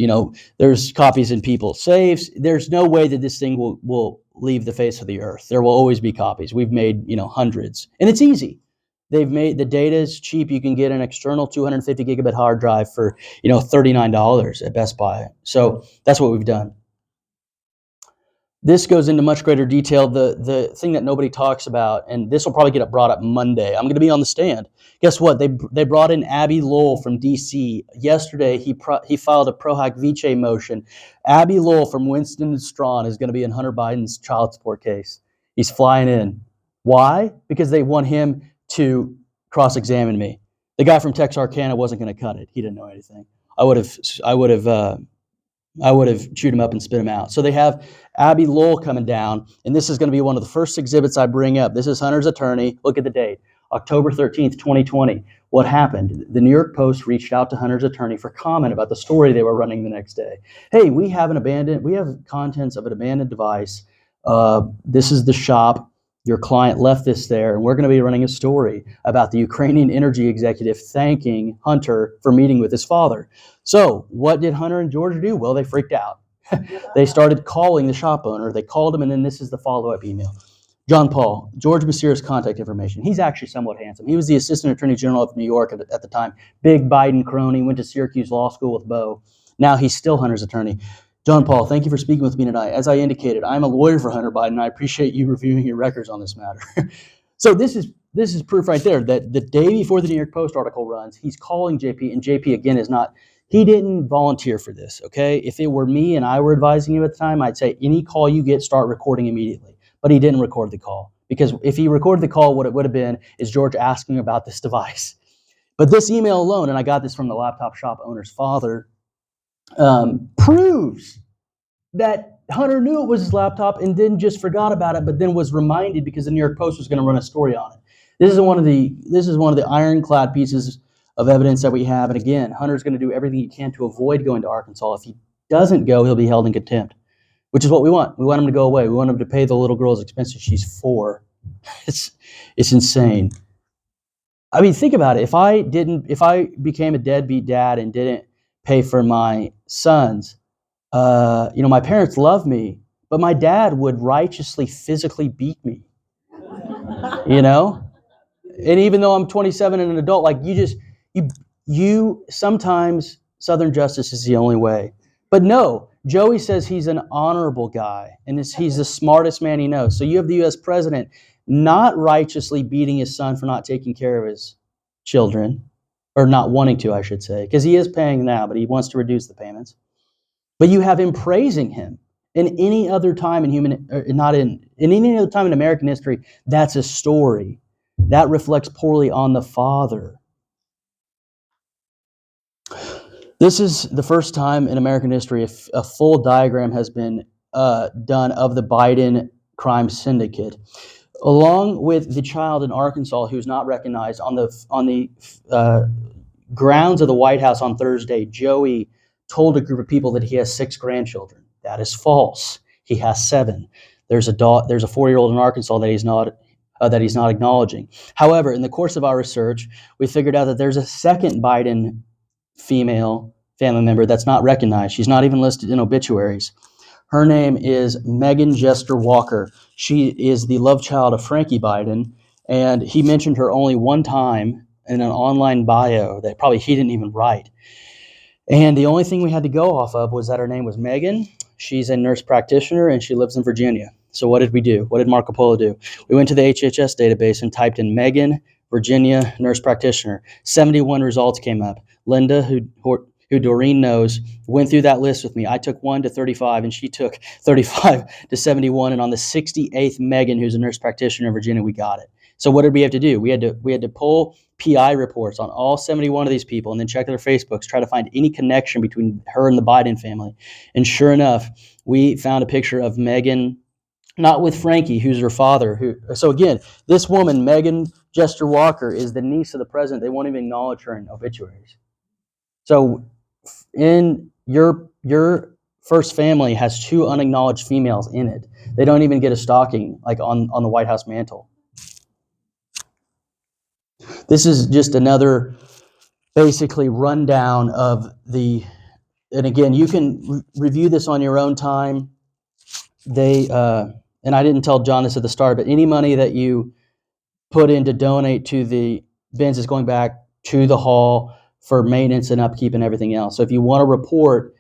copies in people's safes. There's no way that this thing will leave the face of the earth. There will always be copies. We've made, hundreds, and it's easy. They've made the data is cheap. You can get an external 250 gigabit hard drive for, $39 at Best Buy. So that's what we've done. This goes into much greater detail. The thing that nobody talks about, and this will probably get brought up Monday. I'm going to be on the stand. Guess what? They brought in Abby Lowell from D.C. Yesterday, he filed a pro hac vice motion. Abby Lowell from Winston & Strawn is going to be in Hunter Biden's child support case. He's flying in. Why? Because they want him to cross-examine me. The guy from Texarkana wasn't going to cut it. He didn't know anything. I would have chewed him up and spit him out. So they have Abby Lowell coming down, and this is going to be one of the first exhibits I bring up. This is Hunter's attorney. Look at the date, October 13th, 2020. What happened? The New York Post reached out to Hunter's attorney for comment about the story they were running the next day. Hey, we have contents of an abandoned device. This is the shop. Your client left this there, and we're going to be running a story about the Ukrainian energy executive thanking Hunter for meeting with his father. So what did Hunter and George do? Well, they freaked out. They started calling the shop owner. They called him, and then this is the follow-up email. John Paul, George Messier's contact information. He's actually somewhat handsome. He was the assistant attorney general of New York at the time. Big Biden crony, went to Syracuse Law School with Bo. Now he's still Hunter's attorney. John Paul, thank you for speaking with me tonight. As I indicated, I'm a lawyer for Hunter Biden. I appreciate you reviewing your records on this matter. So this is proof right there that the day before the New York Post article runs, he's calling JP, and JP again he didn't volunteer for this, okay? If it were me and I were advising him at the time, I'd say any call you get, start recording immediately. But he didn't record the call, because if he recorded the call, what it would have been is George asking about this device. But this email alone, and I got this from the laptop shop owner's father, proves that Hunter knew it was his laptop and then just forgot about it, but then was reminded because the New York Post was going to run a story on it. This is one of the ironclad pieces of evidence that we have. And again, Hunter's going to do everything he can to avoid going to Arkansas. If he doesn't go, he'll be held in contempt, which is what we want. We want him to go away. We want him to pay the little girl's expenses. She's 4. It's insane. I mean, think about it. If I became a deadbeat dad and didn't pay for my sons, my parents love me, but my dad would righteously physically beat me, And even though I'm 27 and an adult, like you sometimes Southern justice is the only way. But no, Joey says he's an honorable guy, and he's the smartest man he knows. So you have the U.S. president not righteously beating his son for not taking care of his children, or not wanting to, I should say, because he is paying now, but he wants to reduce the payments. But you have him praising him. In any other time in any other time in American history, that's a story. That reflects poorly on the father. This is the first time in American history if a full diagram has been done of the Biden crime syndicate, along with the child in Arkansas who's not recognized on the grounds of the White House on Thursday. Joey told a group of people that he has 6 grandchildren. That is false. He has 7. There's a 4-year-old in Arkansas that he's not that he's not acknowledging. However, in the course of our research, we figured out that there's a second Biden female family member that's not recognized. She's not even listed in obituaries. Her name is Megan Jester Walker. She is the love child of Frankie Biden, and he mentioned her only one time in an online bio that probably he didn't even write. And the only thing we had to go off of was that her name was Megan. She's a nurse practitioner, and she lives in Virginia. So what did we do? What did Marco Polo do? We went to the HHS database and typed in Megan, Virginia, nurse practitioner. 71 results came up. Linda, who Doreen knows, went through that list with me. I took 1 to 35, and she took 35 to 71. And on the 68th Megan, who's a nurse practitioner in Virginia, we got it. So what did we have to do? We had to pull PI reports on all 71 of these people and then check their Facebooks, try to find any connection between her and the Biden family. And sure enough, we found a picture of Megan, not with Frankie, who's her father. So again, this woman, Megan Jester Walker, is the niece of the president. They won't even acknowledge her in obituaries. So in your first family has 2 unacknowledged females in it. They don't even get a stocking like on the White House mantle. This is just another basically rundown of and again, you can review this on your own time. And I didn't tell John this at the start, but any money that you put in to donate to the bins is going back to the hall for maintenance and upkeep and everything else. So if you want to report,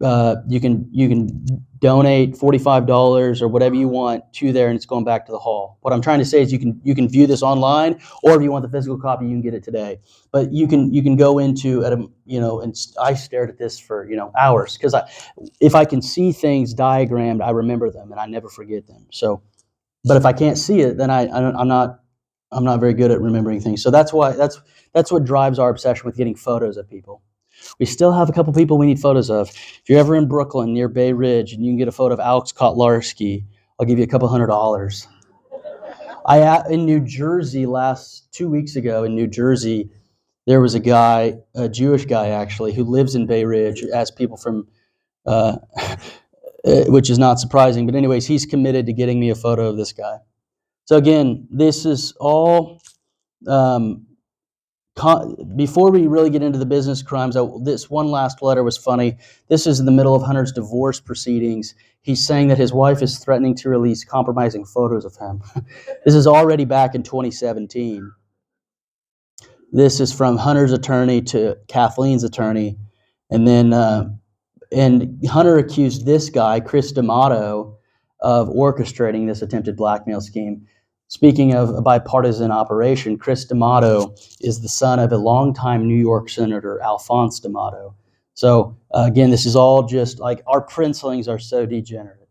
you can donate $45 or whatever you want to there, and it's going back to the hall. What I'm trying to say is you can view this online, or if you want the physical copy, you can get it today. But you can go into and I stared at this for hours, because if I can see things diagrammed, I remember them and I never forget them. So, but if I can't see it, then I'm not very good at remembering things. So that's what drives our obsession with getting photos of people. We still have a couple people we need photos of. If you're ever in Brooklyn near Bay Ridge and you can get a photo of Alex Kotlarski, I'll give you a couple $100. In New Jersey 2 weeks ago in New Jersey, there was a guy, a Jewish guy actually, who lives in Bay Ridge, as people from, which is not surprising. But anyways, he's committed to getting me a photo of this guy. So again, this is all, before we really get into the business crimes, this one last letter was funny. This is in the middle of Hunter's divorce proceedings. He's saying that his wife is threatening to release compromising photos of him. This is already back in 2017. This is from Hunter's attorney to Kathleen's attorney. And then and Hunter accused this guy, Chris D'Amato, of orchestrating this attempted blackmail scheme. Speaking of a bipartisan operation, Chris D'Amato is the son of a longtime New York Senator, Alphonse D'Amato. So again, this is all just like, our princelings are so degenerate.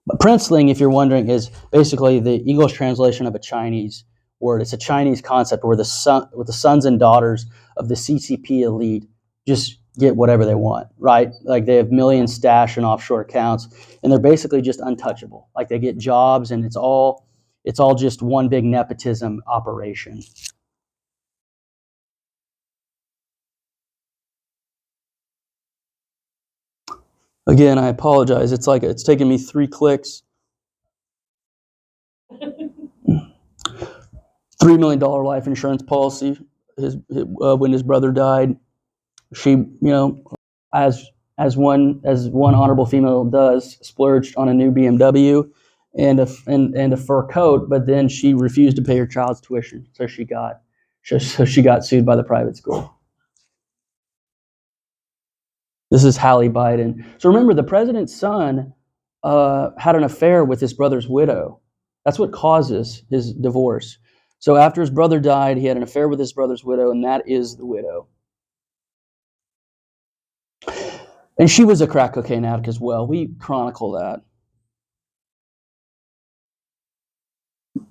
But princeling, if you're wondering, is basically the English translation of a Chinese word. It's a Chinese concept where the sons and daughters of the CCP elite just get whatever they want, right? Like they have millions stashed in offshore accounts, and they're basically just untouchable. Like they get jobs, and it's all just one big nepotism operation. Again, I apologize. It's taken me 3 clicks. $3 million life insurance policy. When his brother died, she, as one honorable female does, splurged on a new BMW and a fur coat, but then she refused to pay her child's tuition, so she got sued by the private school. This is Hallie Biden. So remember, the president's son had an affair with his brother's widow. That's what causes his divorce. So after his brother died, he had an affair with his brother's widow, and that is the widow. And she was a crack cocaine addict as well. We chronicle that.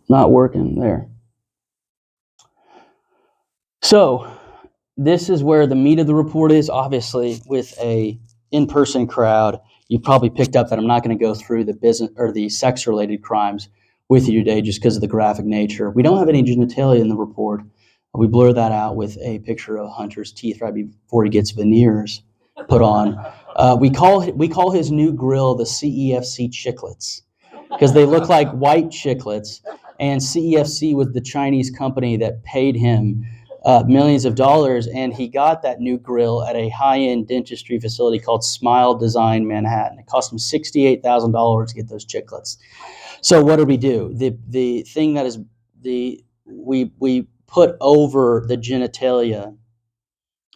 Not working there. So this is where the meat of the report is. Obviously, with a in-person crowd, you probably picked up that I'm not going to go through the business or the sex-related crimes with you today just because of the graphic nature. We don't have any genitalia in the report. We blur that out with a picture of Hunter's teeth right before he gets veneers put on. We call his new grill the CEFC Chiclets. because they look like white chiclets. And CEFC was the Chinese company that paid him millions of dollars, and he got that new grill at a high-end dentistry facility called Smile Design Manhattan. It cost him $68,000 to get those chiclets. So what did we do? The thing that is we put over the genitalia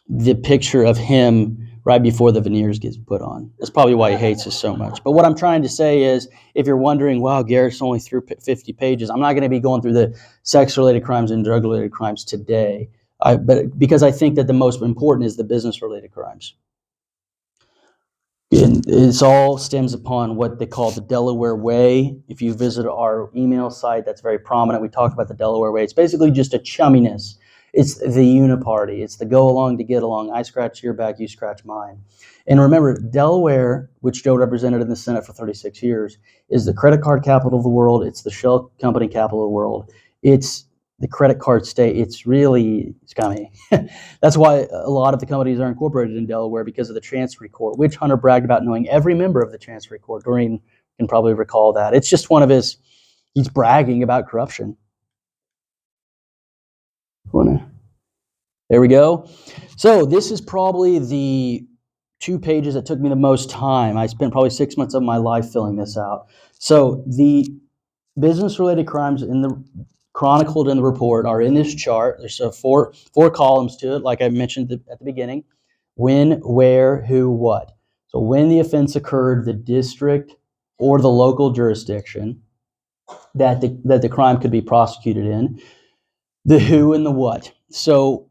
the picture of him right before the veneers gets put on. That's probably why he hates us so much. But what I'm trying to say is, if you're wondering, wow, Garrett's only through 50 pages, I'm not going to be going through the sex-related crimes and drug-related crimes today, but because I think that the most important is the business-related crimes. And it all stems upon what they call the Delaware Way. If you visit our email site, that's very prominent. We talked about the Delaware Way. It's basically just a chumminess. It's the uniparty. It's the go along to get along. I scratch your back, you scratch mine. And remember, Delaware, which Joe represented in the Senate for 36 years, is the credit card capital of the world. It's the shell company capital of the world. It's the credit card state. It's really scummy. That's why a lot of the companies are incorporated in Delaware, because of the Chancery Court, which Hunter bragged about knowing every member of the Chancery Court. Doreen can probably recall that. It's just one of his, he's bragging about corruption. There we go. So this is probably the 2 pages that took me the most time. I spent probably 6 months of my life filling this out. So the business-related crimes chronicled in the report are in this chart. There's four columns to it, like I mentioned at the beginning. When, where, who, what. So when the offense occurred, the district or the local jurisdiction that the crime could be prosecuted in, the who and the what. So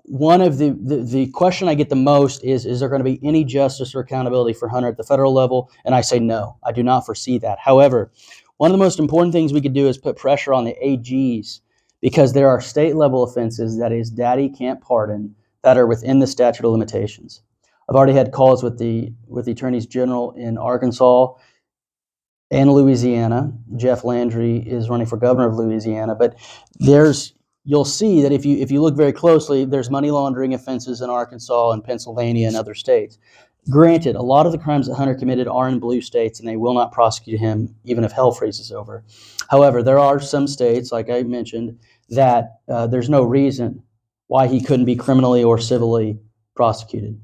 one of the question I get the most is there going to be any justice or accountability for Hunter at the federal level? And I say no, I do not foresee that. However, one of the most important things we could do is put pressure on the AGs, because there are state level offenses that is daddy can't pardon that are within the statute of limitations. I've already had calls with the attorneys general in Arkansas and Louisiana. Jeff Landry is running for governor of Louisiana, but you'll see that if you look very closely, there's money laundering offenses in Arkansas and Pennsylvania and other states. Granted, a lot of the crimes that Hunter committed are in blue states, and they will not prosecute him even if hell freezes over. However, there are some states, like I mentioned, that there's no reason why he couldn't be criminally or civilly prosecuted.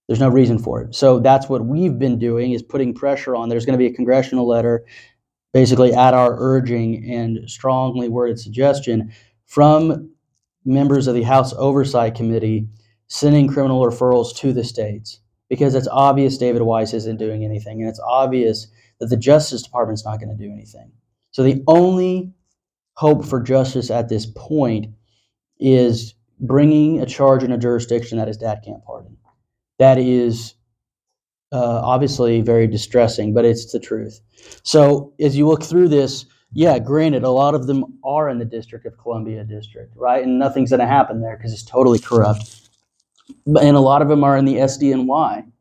There's no reason for it. So that's what we've been doing, is putting pressure on. There's going to be a congressional letter, basically at our urging and strongly worded suggestion, from members of the House Oversight Committee sending criminal referrals to the states, because it's obvious David Weiss isn't doing anything, and it's obvious that the Justice Department's not going to do anything. So the only hope for justice at this point is bringing a charge in a jurisdiction that his dad can't pardon. That is obviously very distressing, but it's the truth. So as you look through this, yeah, granted, a lot of them are in the District of Columbia district, right? And nothing's going to happen there because it's totally corrupt. And a lot of them are in the SDNY,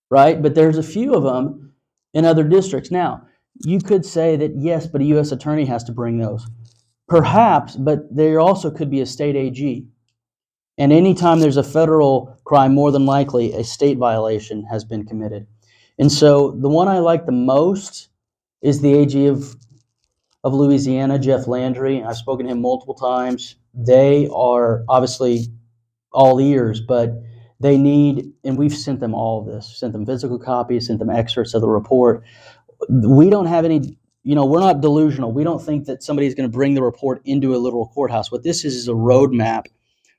right? But there's a few of them in other districts. Now, you could say that, yes, but a U.S. attorney has to bring those. Perhaps, but there also could be a state AG. And anytime there's a federal crime, more than likely a state violation has been committed. And so the one I like the most is the AG of Louisiana, Jeff Landry. I've spoken to him multiple times. They are obviously all ears, but they need, and we've sent them all of this, sent them physical copies, sent them excerpts of the report. We don't have any, we're not delusional. We don't think that somebody's going to bring the report into a literal courthouse. What this is a roadmap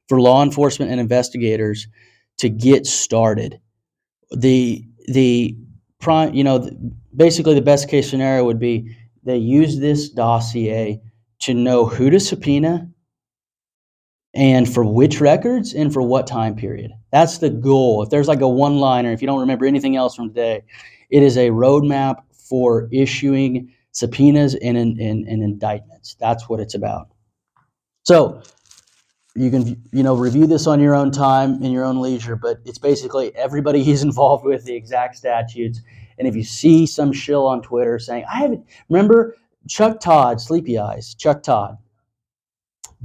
for law enforcement and investigators to get started. Basically the best case scenario would be they use this dossier to know who to subpoena and for which records and for what time period. That's the goal. If there's like a one-liner, if you don't remember anything else from today, it is a roadmap for issuing subpoenas and indictments. That's what it's about. So you can, review this on your own time, in your own leisure, but it's basically everybody he's involved with, the exact statutes. And if you see some shill on Twitter saying, remember Chuck Todd, Sleepy Eyes, Chuck Todd,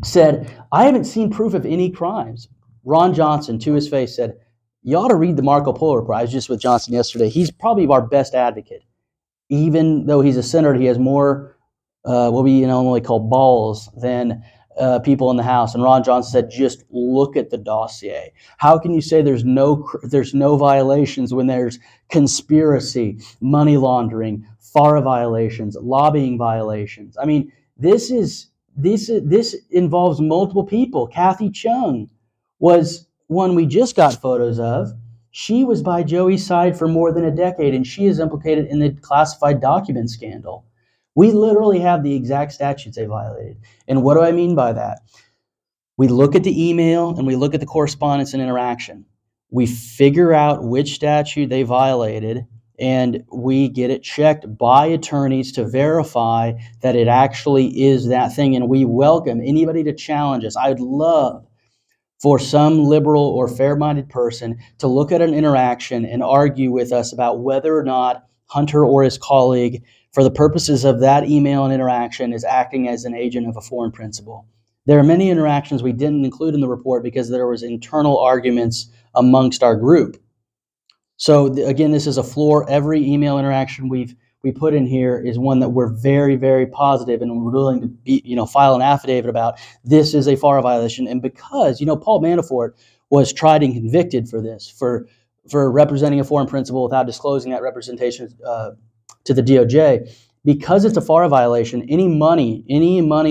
said, I haven't seen proof of any crimes. Ron Johnson, to his face, said, you ought to read the Marco Polo report. I was just with Johnson yesterday. He's probably our best advocate. even though he's a senator, he has more what we normally call balls than people in the House. And Ron Johnson said, just look at the dossier. How can you say there's no violations when there's conspiracy, money laundering, FARA violations, lobbying violations? I mean, this involves multiple people. Kathy Chung was one we just got photos of. She was by Joey's side for more than a decade, and she is implicated in the classified document scandal. We literally have the exact statutes they violated. And what do I mean by that? We look at the email and we look at the correspondence and interaction. We figure out which statute they violated, and we get it checked by attorneys to verify that it actually is that thing. And we welcome anybody to challenge us. I would love for some liberal or fair-minded person to look at an interaction and argue with us about whether or not Hunter or his colleague, for the purposes of that email and interaction, is acting as an agent of a foreign principal. There are many interactions we didn't include in the report because there was internal arguments amongst our group. So again, this is a floor. Every email interaction we put in here is one that we're very, very positive and we're willing to file an affidavit about. This is a FARA violation. And because, Paul Manafort was tried and convicted for this, for representing a foreign principal without disclosing that representation to the DOJ, because it's a FARA violation, any money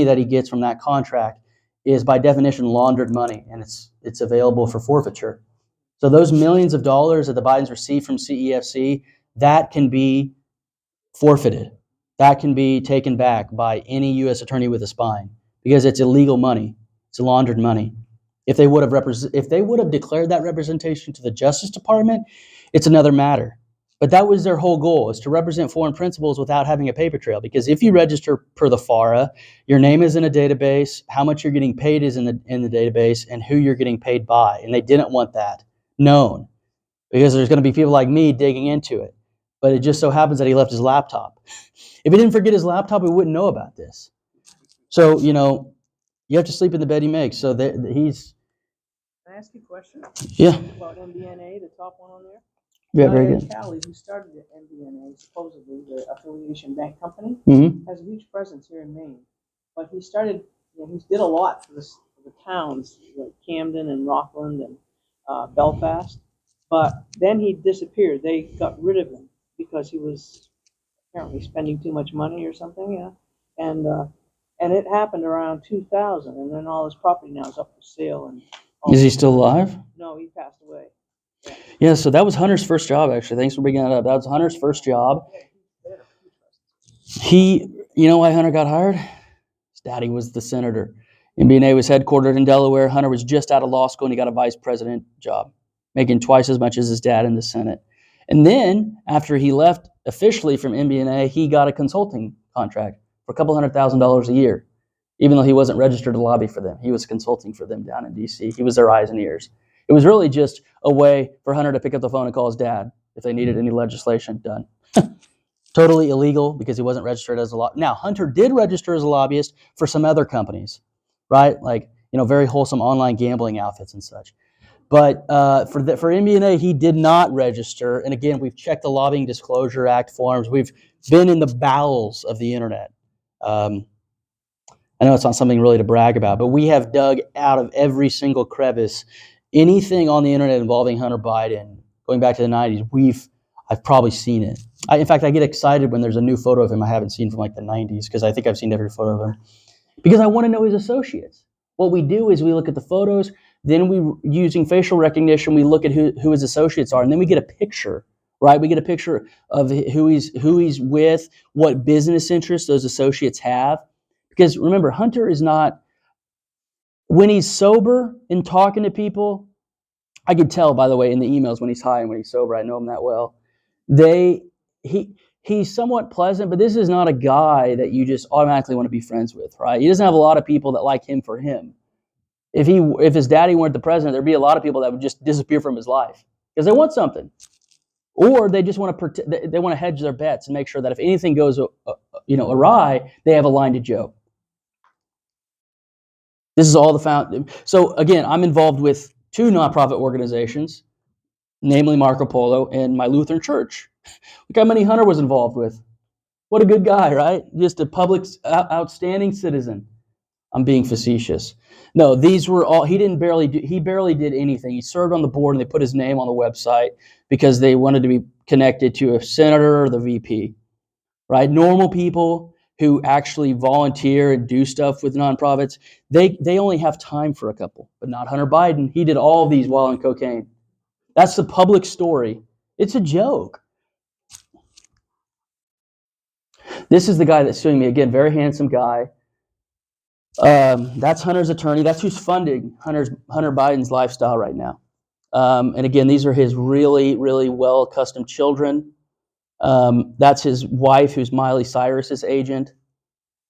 that he gets from that contract is by definition laundered money, and it's available for forfeiture. So those millions of dollars that the Bidens received from CEFC, that can be forfeited. That can be taken back by any U.S. attorney with a spine because it's illegal money. It's laundered money. If they would have declared that representation to the Justice Department, it's another matter. But that was their whole goal, is to represent foreign principals without having a paper trail. Because if you register per the FARA, your name is in a database, how much you're getting paid is in the database, and who you're getting paid by. And they didn't want that known because there's going to be people like me digging into it. But it just so happens that he left his laptop. If he didn't forget his laptop, we wouldn't know about this. So, you have to sleep in the bed he makes. So he's... Can I ask you a question? Yeah. About MBNA, the top one on there? Yeah, very good. Callie, who started at MBNA, supposedly the affiliation bank company, has a huge presence here in Maine. But he started, he did a lot for the towns like Camden and Rockland and Belfast. But then he disappeared. They got rid of him because he was apparently spending too much money or something. Yeah, and it happened around 2000, and then all his property now is up for sale. And is he still alive? No, he passed away. Yeah, so that was Hunter's first job, actually. Thanks for bringing that up. That was Hunter's first job. Why Hunter got hired? His daddy was the senator. MBNA was headquartered in Delaware. Hunter was just out of law school, and he got a vice president job, making twice as much as his dad in the Senate. And then, after he left officially from MBNA, he got a consulting contract for a couple $100,000 a year, even though he wasn't registered to lobby for them. He was consulting for them down in D.C. He was their eyes and ears. It was really just a way for Hunter to pick up the phone and call his dad if they needed any legislation done. Totally illegal because he wasn't registered as a lobbyist. Now, Hunter did register as a lobbyist for some other companies, right? Like, very wholesome online gambling outfits and such. But for MBNA, he did not register. And again, we've checked the Lobbying Disclosure Act forms. We've been in the bowels of the internet. I know it's not something really to brag about, but we have dug out of every single crevice anything on the internet involving Hunter Biden going back to the 90s. I've probably seen it. In fact, I get excited when there's a new photo of him I haven't seen from like the 90s because I think I've seen every photo of him because I want to know his associates. What we do is we look at the photos, then using facial recognition, we look at who his associates are, and then we get a picture, right? We get a picture of who he's with, what business interests those associates have. Because remember, Hunter is not, when he's sober and talking to people, I could tell, by the way, in the emails when he's high and when he's sober, I know him that well. He's somewhat pleasant, but this is not a guy that you just automatically want to be friends with, right? He doesn't have a lot of people that like him for him. If his daddy weren't the president, there'd be a lot of people that would just disappear from his life because they want something, or they just want to they want to hedge their bets and make sure that if anything goes awry, they have a line to joke. This is all So again, I'm involved with two nonprofit organizations, namely Marco Polo and my Lutheran church. Look how many Hunter was involved with. What a good guy, right? Just a public, outstanding citizen. I'm being facetious. No, these were all, he barely did anything. He served on the board and they put his name on the website because they wanted to be connected to a senator or the VP, right? Normal people who actually volunteer and do stuff with nonprofits, they only have time for a couple, but not Hunter Biden. He did all of these while on cocaine. That's the public story. It's a joke. This is the guy that's suing me. Again, very handsome guy. That's Hunter's attorney. That's who's funding Hunter Biden's lifestyle right now. And again, these are his really, really well-accustomed children. That's his wife, who's Miley Cyrus's agent.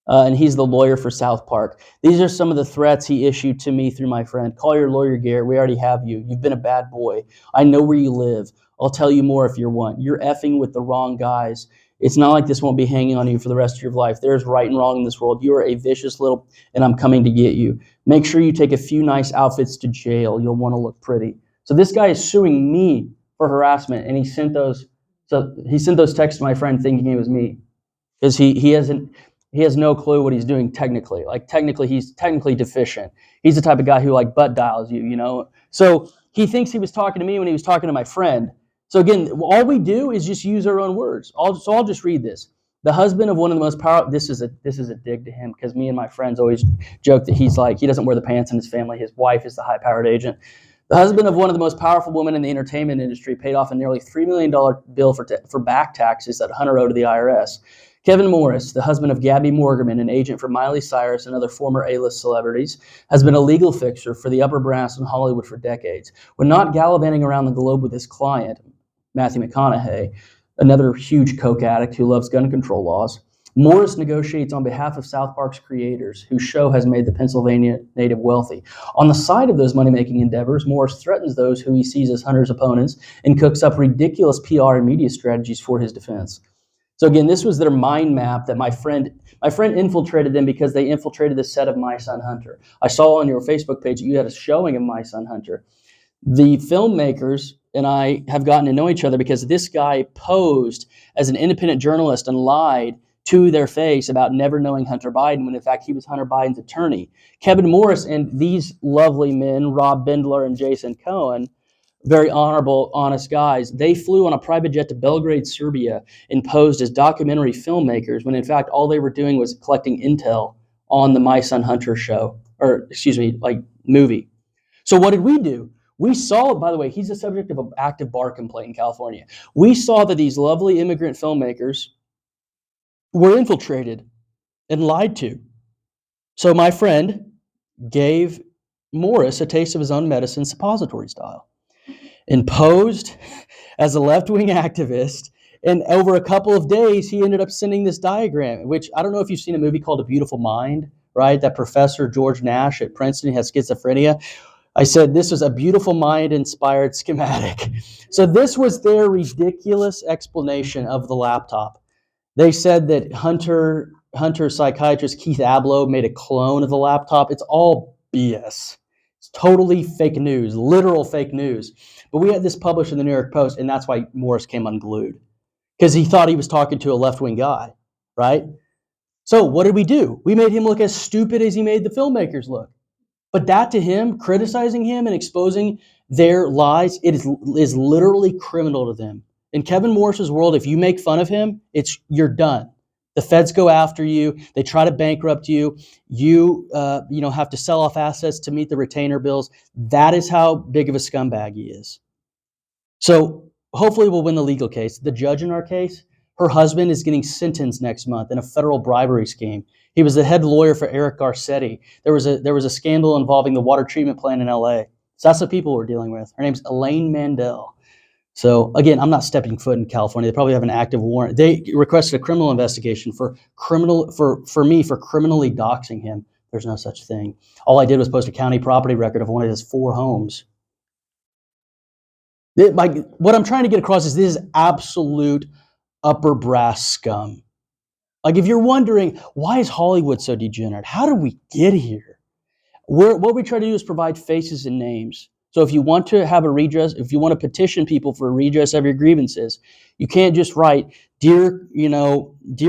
And he's the lawyer for South Park. These are some of the threats he issued to me through my friend. Call your lawyer, Garrett. We already have you. You've been a bad boy. I know where you live. I'll tell you more if you want. You're effing with the wrong guys. It's not like this won't be hanging on you for the rest of your life. There's right and wrong in this world. You are a vicious little, and I'm coming to get you. Make sure you take a few nice outfits to jail. You'll want to look pretty. So this guy is suing me for harassment, and he sent those texts to my friend thinking it was me, because he has no clue what he's doing technically. Like he's technically deficient. He's the type of guy who like butt dials you, you know. So he thinks he was talking to me when he was talking to my friend. So again, all we do is just use our own words. I'll just read this. The husband of one of the most powerful. This is a dig to him, because me and my friends always joke that he doesn't wear the pants in his family. His wife is the high-powered agent. The husband of one of the most powerful women in the entertainment industry paid off a nearly $3 million bill for back taxes that Hunter owed to the IRS. Kevin Morris, the husband of Gabby Morgan, an agent for Miley Cyrus and other former A-list celebrities, has been a legal fixture for the upper brass in Hollywood for decades. When not gallivanting around the globe with his client, Matthew McConaughey, another huge coke addict who loves gun control laws, Morris negotiates on behalf of South Park's creators, whose show has made the Pennsylvania native wealthy. On the side of those money-making endeavors, Morris threatens those who he sees as Hunter's opponents and cooks up ridiculous PR and media strategies for his defense. So again, this was their mind map that my friend infiltrated them because they infiltrated the set of My Son Hunter. I saw on your Facebook page that you had a showing of My Son Hunter. The filmmakers and I have gotten to know each other because this guy posed as an independent journalist and lied to their face about never knowing Hunter Biden, when in fact he was Hunter Biden's attorney. Kevin Morris and these lovely men, Rob Bindler and Jason Cohen, very honorable, honest guys, they flew on a private jet to Belgrade, Serbia, and posed as documentary filmmakers, when in fact all they were doing was collecting intel on the My Son Hunter show, movie. So what did we do? We saw, by the way, he's the subject of an active bar complaint in California. We saw that these lovely immigrant filmmakers were infiltrated and lied to. So my friend gave Morris a taste of his own medicine, suppository style, and posed as a left-wing activist. And over a couple of days, he ended up sending this diagram, which I don't know if you've seen a movie called A Beautiful Mind, right? That professor, George Nash at Princeton, has schizophrenia. I said, this was a beautiful mind-inspired schematic. So this was their ridiculous explanation of the laptop. They said that Hunter psychiatrist Keith Abloh made a clone of the laptop. It's all BS. It's totally fake news, literal fake news. But we had this published in the New York Post, and that's why Morris came unglued, because he thought he was talking to a left-wing guy, right? So what did we do? We made him look as stupid as he made the filmmakers look. But that to him, criticizing him and exposing their lies, it is literally criminal to them. In Kevin Morris's world, if you make fun of him, you're done. The feds go after you. They try to bankrupt you. You have to sell off assets to meet the retainer bills. That is how big of a scumbag he is. So hopefully we'll win the legal case. The judge in our case, her husband is getting sentenced next month in a federal bribery scheme. He was the head lawyer for Eric Garcetti. There was a scandal involving the water treatment plant in LA. So that's the people we're dealing with. Her name's Elaine Mandel. So again, I'm not stepping foot in California. They probably have an active warrant. They requested a criminal investigation for me for criminally doxing him. There's no such thing. All I did was post a county property record of one of his 4 homes. What I'm trying to get across is this is absolute upper brass scum. Like, if you're wondering, why is Hollywood so degenerate? How did we get here? What we try to do is provide faces and names So if you want to have a redress, if you want to petition people for a redress of your grievances, you can't just write, dear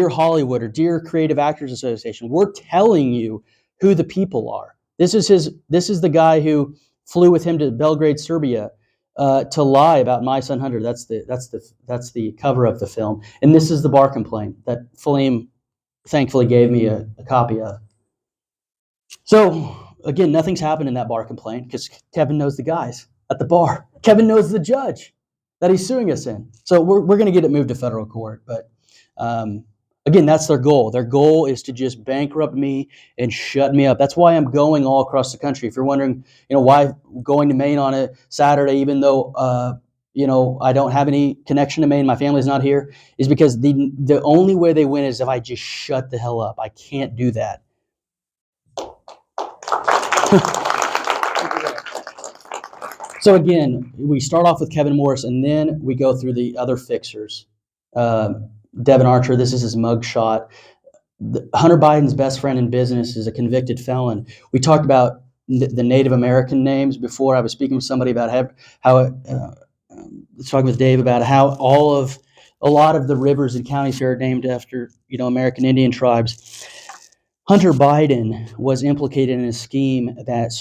Hollywood or dear Creative Actors Association. We're telling you who the people are. This is the guy who flew with him to Belgrade, Serbia, to lie about My Son Hunter. That's the cover of the film, and this is the bar complaint that Flame thankfully gave me a copy of. So again, nothing's happened in that bar complaint because Kevin knows the guys at the bar. Kevin knows the judge that he's suing us in. So we're going to get it moved to federal court. But again, that's their goal. Their goal is to just bankrupt me and shut me up. That's why I'm going all across the country. If you're wondering, why going to Maine on a Saturday, even though I don't have any connection to Maine, my family's not here, is because the only way they win is if I just shut the hell up. I can't do that. So again, we start off with Kevin Morris, and then we go through the other fixers. Devin Archer, this is his mugshot. Hunter Biden's best friend in business is a convicted felon. We talked about the Native American names before. I was speaking with somebody about talking with Dave about how a lot of the rivers and counties here are named after American Indian tribes. Hunter Biden was implicated in a scheme that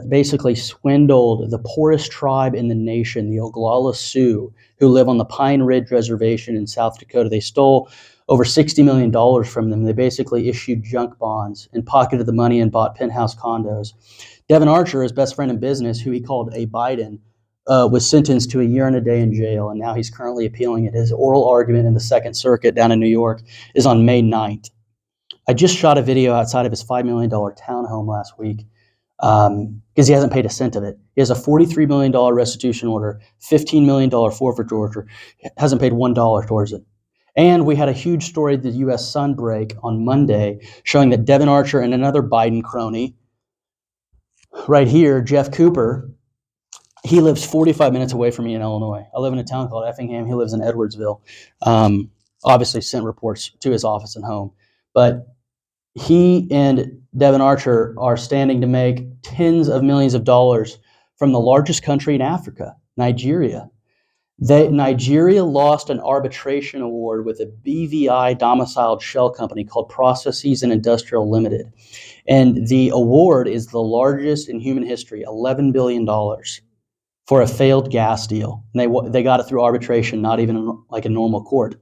basically swindled the poorest tribe in the nation, the Oglala Sioux, who live on the Pine Ridge Reservation in South Dakota. They stole over $60 million from them. They basically issued junk bonds and pocketed the money and bought penthouse condos. Devin Archer, his best friend in business, who he called a Biden, was sentenced to a year and a day in jail, and now he's currently appealing it. His oral argument in the Second Circuit down in New York is on May 9th. I just shot a video outside of his $5 million townhome last week because he hasn't paid a cent of it. He has a $43 million restitution order, $15 million forfeiture order, hasn't paid $1 towards it. And we had a huge story at the U.S. Sun break on Monday showing that Devin Archer and another Biden crony, right here, Jeff Cooper, he lives 45 minutes away from me in Illinois. I live in a town called Effingham. He lives in Edwardsville. Obviously sent reports to his office and home. But he and Devin Archer are standing to make tens of millions of dollars from the largest country in Africa, Nigeria. Nigeria lost an arbitration award with a BVI domiciled shell company called Processes and Industrial Limited. And the award is the largest in human history, $11 billion for a failed gas deal. And they got it through arbitration, not even like a normal court.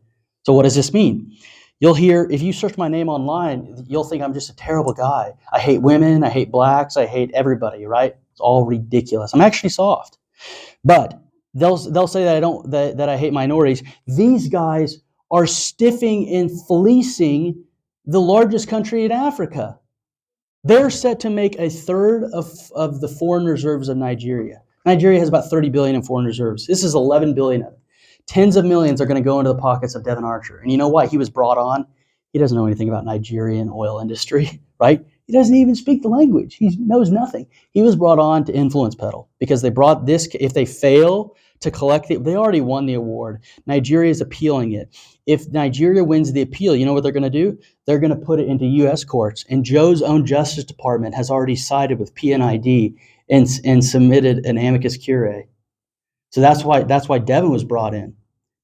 So what does this mean? You'll hear, if you search my name online, you'll think I'm just a terrible guy. I hate women, I hate blacks, I hate everybody, right? It's all ridiculous. I'm actually soft. But they'll say that I hate minorities. These guys are stiffing and fleecing the largest country in Africa. They're set to make a third of the foreign reserves of Nigeria. Nigeria has about 30 billion in foreign reserves. This is 11 billion of it. Tens of millions are going to go into the pockets of Devin Archer. And you know why he was brought on? He doesn't know anything about Nigerian oil industry, right? He doesn't even speak the language. He knows nothing. He was brought on to influence peddle because they brought this. If they fail to collect it, they already won the award. Nigeria is appealing it. If Nigeria wins the appeal, you know what they're going to do? They're going to put it into U.S. courts. And Joe's own Justice Department has already sided with PNID and submitted an amicus curiae. So that's why Devin was brought in,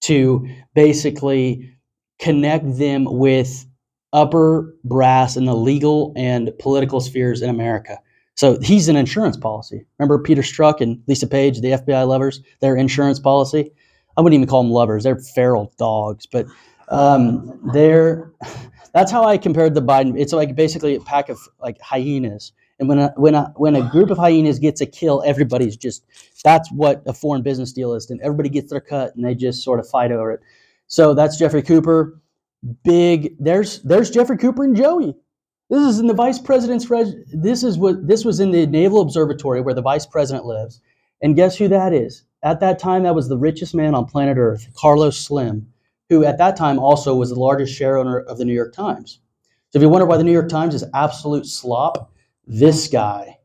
to basically connect them with upper brass in the legal and political spheres in America. So he's an insurance policy. Remember Peter Strzok and Lisa Page, the FBI lovers, their insurance policy? I wouldn't even call them lovers. They're feral dogs. But that's how I compared the Biden. It's like basically a pack of like hyenas. And when a group of hyenas gets a kill, everybody's just, that's what a foreign business deal is. And everybody gets their cut and they just sort of fight over it. So that's Jeffrey Cooper. There's Jeffrey Cooper and Joey. This is in the vice president's, this was in the Naval Observatory where the vice president lives. And guess who that is? At that time, that was the richest man on planet Earth, Carlos Slim, who at that time also was the largest share owner of the New York Times. So if you wonder why the New York Times is absolute slop, this guy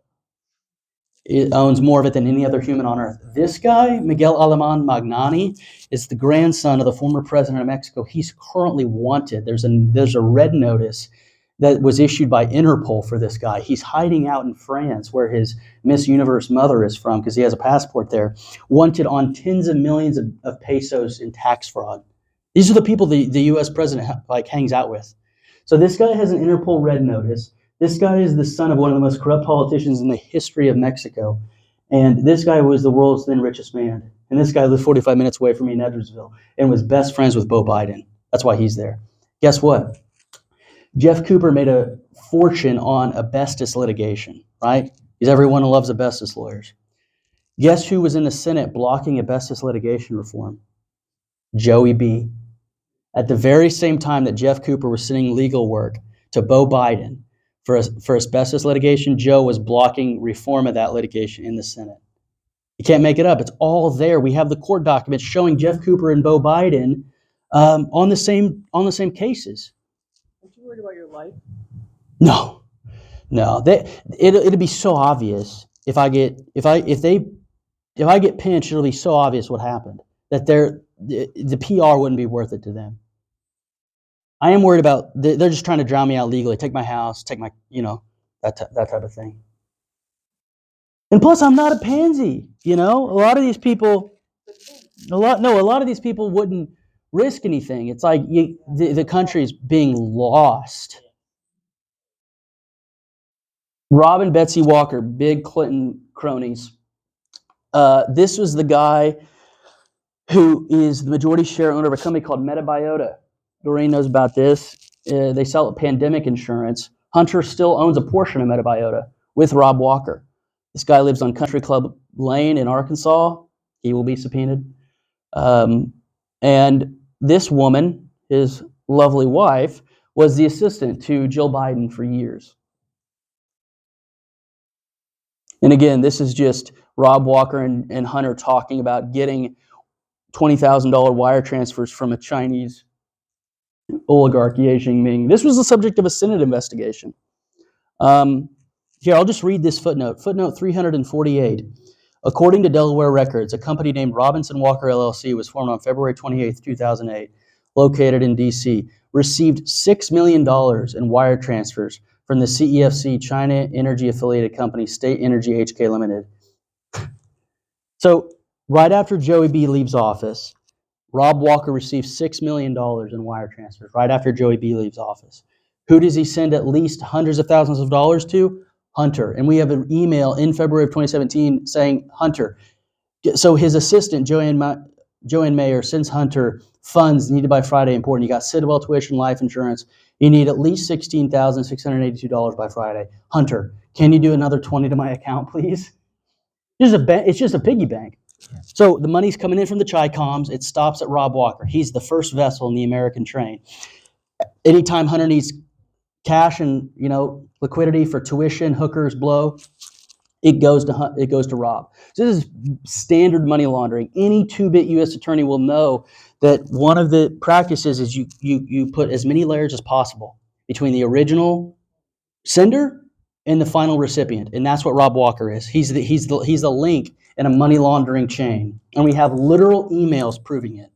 owns more of it than any other human on earth. This guy, Miguel Alemán Magnani, is the grandson of the former president of Mexico. He's currently wanted. There's a red notice that was issued by Interpol for this guy. He's hiding out in France where his Miss Universe mother is from because he has a passport there, wanted on tens of millions of pesos in tax fraud. These are the people the U.S. president hangs out with. So this guy has an Interpol red notice. This guy is the son of one of the most corrupt politicians in the history of Mexico. And this guy was the world's then richest man. And this guy lived 45 minutes away from me in Edwardsville and was best friends with Beau Biden. That's why he's there. Guess what? Jeff Cooper made a fortune on asbestos litigation, right? Because everyone loves asbestos lawyers. Guess who was in the Senate blocking asbestos litigation reform? Joey B. At the very same time that Jeff Cooper was sending legal work to Beau Biden for asbestos litigation, Joe was blocking reform of that litigation in the Senate. You can't make it up. It's all there. We have the court documents showing Jeff Cooper and Beau Biden on the same cases. Aren't you worried about your life? No. It'll be so obvious if I get pinched. It'll be so obvious what happened that the PR wouldn't be worth it to them. I am worried about they're just trying to drown me out legally, take my house, take my that type of thing. And plus, I'm not a pansy. A lot of these people wouldn't risk anything. It's like the country's being lost. Rob and Betsy Walker, big Clinton cronies. This was the guy who is the majority share owner of a company called Metabiota. Doreen knows about this. They sell pandemic insurance. Hunter still owns a portion of Metabiota with Rob Walker. This guy lives on Country Club Lane in Arkansas. He will be subpoenaed. And this woman, his lovely wife, was the assistant to Jill Biden for years. And again, this is just Rob Walker and Hunter talking about getting $20,000 wire transfers from a Chinese oligarch, Ye Jingming. This was the subject of a Senate investigation. Here, I'll just read this footnote. Footnote 348. According to Delaware records, a company named Robinson Walker LLC was formed on February 28, 2008, located in D.C., received $6 million in wire transfers from the CEFC China Energy affiliated company, State Energy HK Limited. So right after Joey B leaves office, Rob Walker receives $6 million in wire transfers right after Joey B leaves office. Who does he send at least hundreds of thousands of dollars to? Hunter. And we have an email in February of 2017 saying Hunter. So his assistant, Joanne Mayer, sends Hunter funds needed by Friday important. You got Citadel tuition, life insurance. You need at least $16,682 by Friday. Hunter, can you do another 20 to my account, please? It's just a piggy bank. So the money's coming in from the Chi-Coms. It stops at Rob Walker. He's the first vessel in the American train. Anytime Hunter needs cash and liquidity for tuition, hookers, blow, it goes to Rob. So this is standard money laundering. Any 2-bit U.S. attorney will know that one of the practices is you put as many layers as possible between the original sender and the final recipient, and that's what Rob Walker is. He's the link in a money laundering chain, and we have literal emails proving it.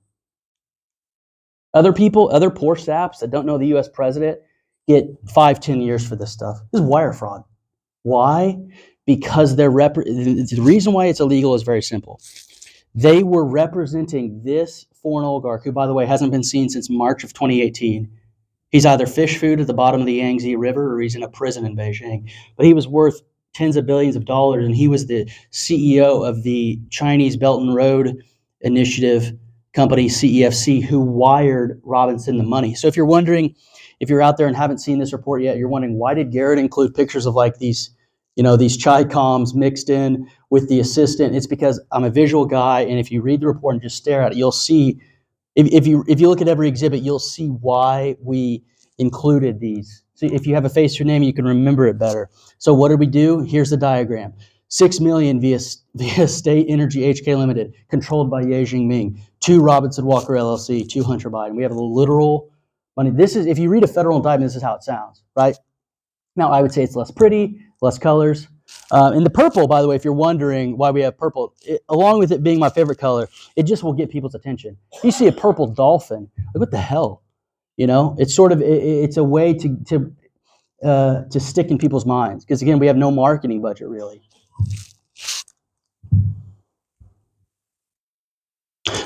Other people, other poor saps that don't know the U.S. president get 5-10 years for this stuff. This is wire fraud. Why? Because the reason why it's illegal is very simple. They were representing this foreign oligarch, who, by the way, hasn't been seen since March of 2018. He's either fish food at the bottom of the Yangtze River or he's in a prison in Beijing. But he was worth tens of billions of dollars, and he was the CEO of the Chinese Belt and Road Initiative company, CEFC, who wired Robinson the money. So if you're wondering, if you're out there and haven't seen this report yet, you're wondering, why did Garrett include pictures of like these Chi-Coms mixed in with the assistant? It's because I'm a visual guy, and if you read the report and just stare at it, you'll see, if you look at every exhibit, you'll see why we included these. So if you have a face to your name, you can remember it better. So what did we do? Here's the diagram. $6 million via State Energy HK Limited, controlled by Ye Jingming, to Robinson Walker LLC, to Hunter Biden. We have the literal money. This is, if you read a federal indictment, this is how it sounds, right? Now, I would say it's less pretty, less colors. And the purple, by the way, if you're wondering why we have purple, along with it being my favorite color, it just will get people's attention. If you see a purple dolphin, like, what the hell? It's sort of, it's a way to to stick in people's minds. Because again, we have no marketing budget really.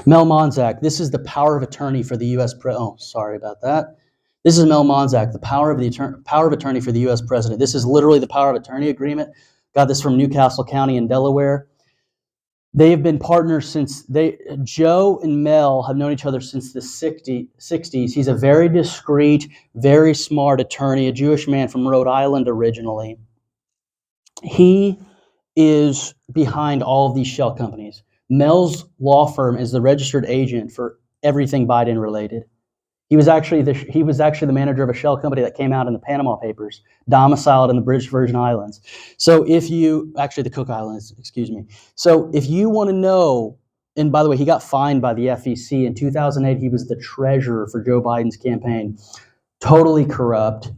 Mel Monzak, this is the power of attorney for the U.S. Oh, sorry about that. This is Mel Monzak, the power of attorney for the U.S. president. This is literally the power of attorney agreement. Got this from Newcastle County in Delaware. They have been partners since Joe and Mel have known each other since the 60s. He's a very discreet, very smart attorney, a Jewish man from Rhode Island originally. He is behind all of these shell companies. Mel's law firm is the registered agent for everything Biden related. He was actually the manager of a shell company that came out in the Panama Papers, domiciled in the British Virgin Islands. So the Cook Islands, excuse me. So if you want to know, and by the way, he got fined by the FEC in 2008. He was the treasurer for Joe Biden's campaign. Totally corrupt.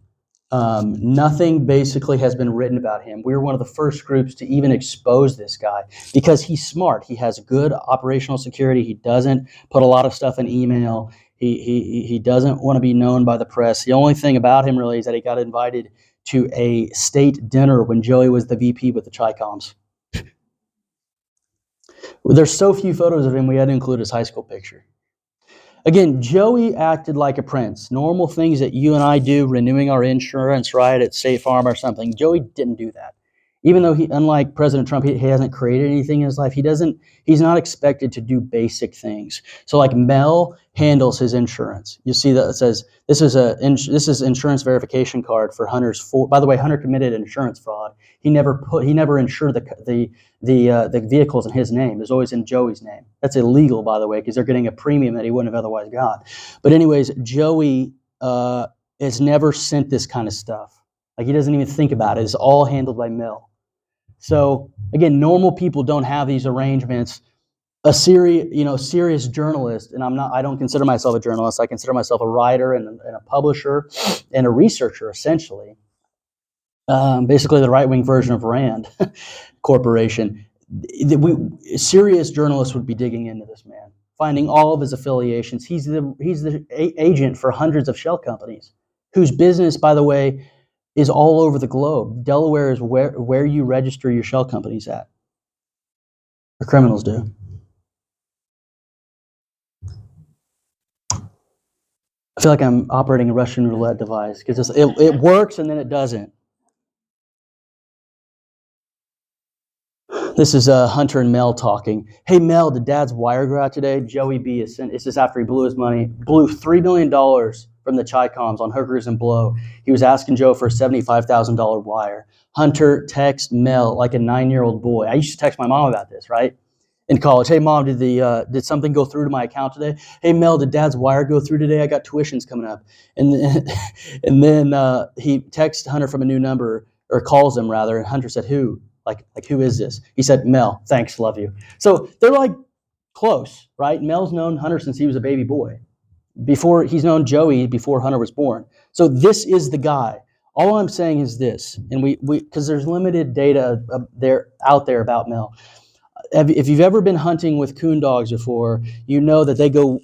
Nothing basically has been written about him. We were one of the first groups to even expose this guy because he's smart. He has good operational security. He doesn't put a lot of stuff in email. He doesn't want to be known by the press. The only thing about him really is that he got invited to a state dinner when Joey was the VP with the Chi-Coms. There's so few photos of him, we had to include his high school picture. Again, Joey acted like a prince. Normal things that you and I do, renewing our insurance, right, at State Farm or something. Joey didn't do that. Even though unlike President Trump, he hasn't created anything in his life. He's not expected to do basic things. So like Mel handles his insurance. You see that it says, this is insurance verification card for Hunter's. By the way, Hunter committed insurance fraud. He never insured the vehicles in his name. It's always in Joey's name. That's illegal, by the way, because they're getting a premium that he wouldn't have otherwise got. But anyways, Joey has never sent this kind of stuff. Like he doesn't even think about it. It's all handled by Mel. So again, normal people don't have these arrangements. A serious journalist, and I don't consider myself a journalist. I consider myself a writer and a publisher and a researcher, essentially. Basically the right-wing version of Rand Corporation. Serious journalists would be digging into this man, finding all of his affiliations. He's the agent for hundreds of shell companies, whose business, by the way, is all over the globe. Delaware is where you register your shell companies at. Or criminals do. I feel like I'm operating a Russian roulette device because it works and then it doesn't. This is Hunter and Mel talking. Hey Mel, did Dad's wire go out today? Joey B is sent. It's just after he blew $3 million from the Chi-Coms on hookers and blow. He was asking Joe for a $75,000 wire. Hunter texts Mel like a 9-year-old boy. I used to text my mom about this, right? In college. Hey mom, did something go through to my account today? Hey Mel, did Dad's wire go through today? I got tuitions coming up. And then he texts Hunter from a new number, or calls him rather, and Hunter said, who? Like who is this? He said, Mel, thanks, love you. So they're like close, right? Mel's known Hunter since he was a baby boy. He's known Joey before Hunter was born. So this is the guy. All I'm saying is this, and because there's limited data out there about Mel. If you've ever been hunting with coon dogs before, you know that they go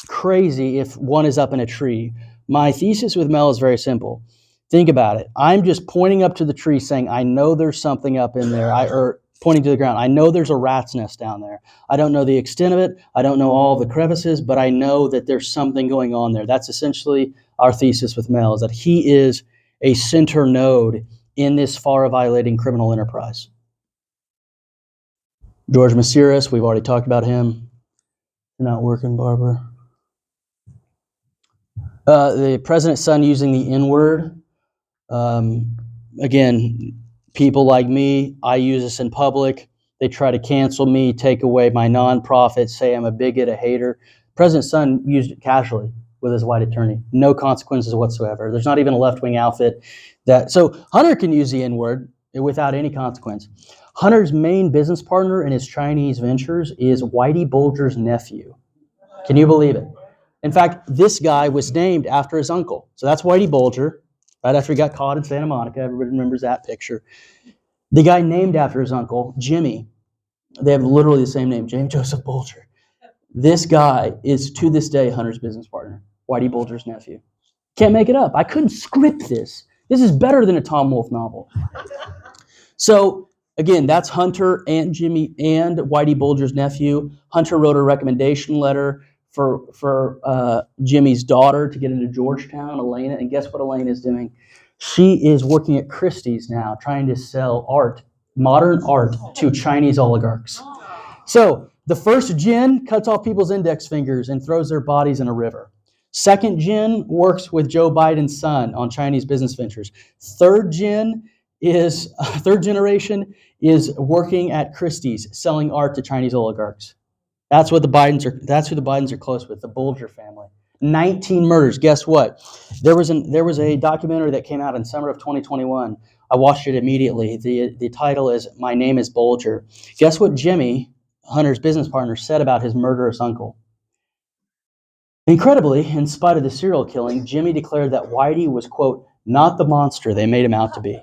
crazy if one is up in a tree. My thesis with Mel is very simple. Think about it. I'm just pointing up to the tree saying, I know there's something up in there, or pointing to the ground. I know there's a rat's nest down there. I don't know the extent of it. I don't know all the crevices, but I know that there's something going on there. That's essentially our thesis with Mel, is that he is a center node in this FARA-violating criminal enterprise. George Masiris, we've already talked about him. You're not working, Barbara. The president's son using the N-word. Again, people like me, I use this in public. They try to cancel me, take away my nonprofit, say I'm a bigot, a hater. President's son used it casually with his white attorney. No consequences whatsoever. There's not even a left-wing outfit so Hunter can use the N-word without any consequence. Hunter's main business partner in his Chinese ventures is Whitey Bulger's nephew. Can you believe it? In fact, this guy was named after his uncle. So that's Whitey Bulger. Right after he got caught in Santa Monica, everybody remembers that picture. The guy named after his uncle, Jimmy. They have literally the same name, James Joseph Bulger. This guy is, to this day, Hunter's business partner, Whitey Bulger's nephew. Can't make it up. I couldn't script this. This is better than a Tom Wolfe novel. So again, that's Hunter and Jimmy and Whitey Bulger's nephew. Hunter wrote a recommendation letter for Jimmy's daughter to get into Georgetown, Elena. And guess what Elena is doing? She is working at Christie's now, trying to sell art, modern art, to Chinese oligarchs. So the first Jin cuts off people's index fingers and throws their bodies in a river. Second Jin works with Joe Biden's son on Chinese business ventures. Third generation is working at Christie's, selling art to Chinese oligarchs. That's who the Bidens are close with, the Bulger family. 19 murders. Guess what? There was a documentary that came out in summer of 2021. I watched it immediately. The title is My Name is Bulger. Guess what Jimmy, Hunter's business partner, said about his murderous uncle? Incredibly, in spite of the serial killing, Jimmy declared that Whitey was, quote, not the monster they made him out to be.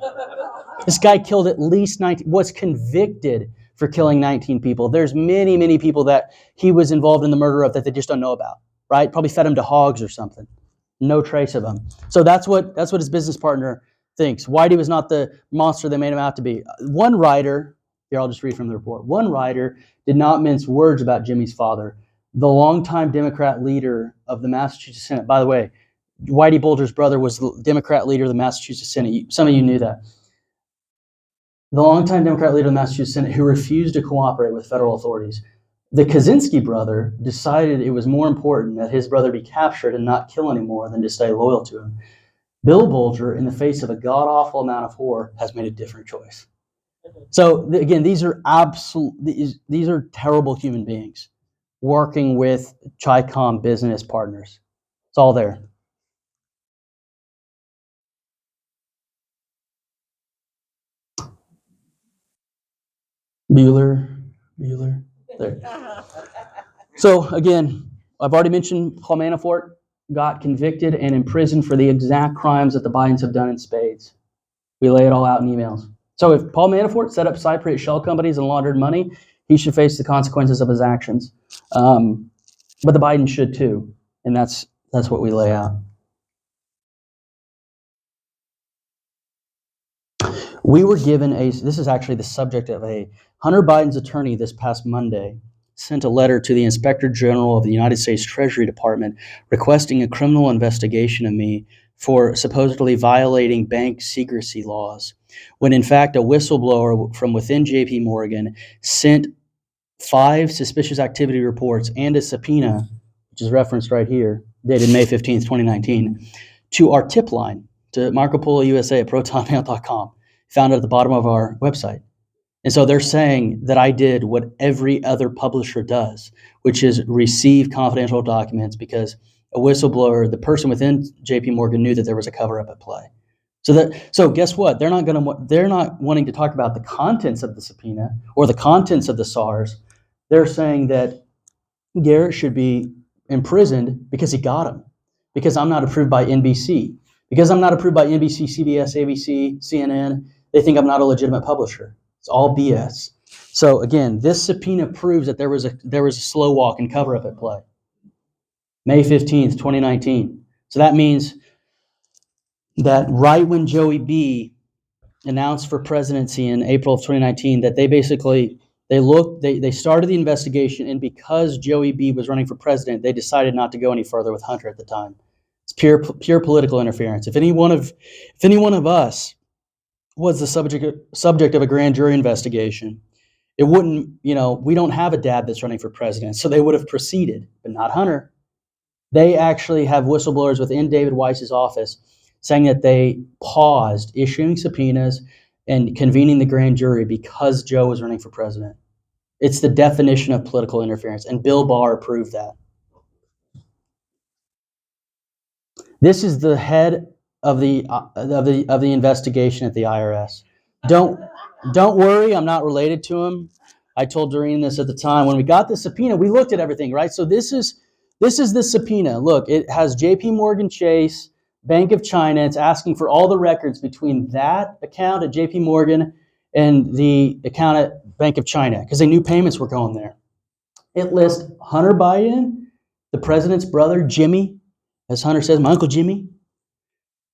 This guy killed at least 19, was convicted for killing 19 people. There's many, many people that he was involved in the murder of that they just don't know about, right? Probably fed him to hogs or something. No trace of him. So that's what his business partner thinks. Whitey was not the monster they made him out to be. One writer, here I'll just read from the report. One writer did not mince words about Jimmy's father, the longtime Democrat leader of the Massachusetts Senate. By the way, Whitey Bulger's brother was the Democrat leader of the Massachusetts Senate. Some of you knew that. The longtime Democrat leader of the Massachusetts Senate who refused to cooperate with federal authorities. The Kaczynski brother decided it was more important that his brother be captured and not kill anymore than to stay loyal to him. Bill Bulger, in the face of a god-awful amount of horror, has made a different choice. So again, these are terrible human beings working with Chi-Com business partners. It's all there. Bueller. There. So again, I've already mentioned Paul Manafort got convicted and imprisoned for the exact crimes that the Bidens have done in spades. We lay it all out in emails. So if Paul Manafort set up Cypriot shell companies and laundered money, he should face the consequences of his actions. But the Bidens should too, and that's what we lay out. We were given this is actually the subject of a Hunter Biden's attorney this past Monday sent a letter to the Inspector General of the United States Treasury Department requesting a criminal investigation of me for supposedly violating bank secrecy laws, when in fact a whistleblower from within JP Morgan sent 5 suspicious activity reports and a subpoena, which is referenced right here, dated May 15th, 2019, to our tip line, to Marco Polo USA at protonmail.com, found at the bottom of our website. And so they're saying that I did what every other publisher does, which is receive confidential documents because a whistleblower, the person within JP Morgan, knew that there was a cover-up at play. So guess what? They're not wanting to talk about the contents of the subpoena or the contents of the SARS. They're saying that Garrett should be imprisoned because he got him, because I'm not approved by NBC, because I'm not approved by NBC, CBS, ABC, CNN. They think I'm not a legitimate publisher. It's all BS. So again, this subpoena proves that there was a slow walk and cover up at play. May 15th, 2019. So that means that right when Joey B announced for presidency in April of 2019, that they started the investigation, and because Joey B was running for president, they decided not to go any further with Hunter at the time. It's pure political interference. If any one of us was the subject of a grand jury investigation, it wouldn't, we don't have a dad that's running for president, so they would have proceeded, but not Hunter. They actually have whistleblowers within David Weiss's office saying that they paused issuing subpoenas and convening the grand jury because Joe was running for president. It's the definition of political interference, and Bill Barr approved that. This is the head of the investigation at the IRS. Don't worry, I'm not related to him. I told Doreen this at the time. When we got the subpoena, we looked at everything, right? So this is the subpoena. Look, it has JP Morgan Chase, Bank of China. It's asking for all the records between that account at JP Morgan and the account at Bank of China, because they knew payments were going there. It lists Hunter Biden, the president's brother, Jimmy, as Hunter says, my Uncle Jimmy,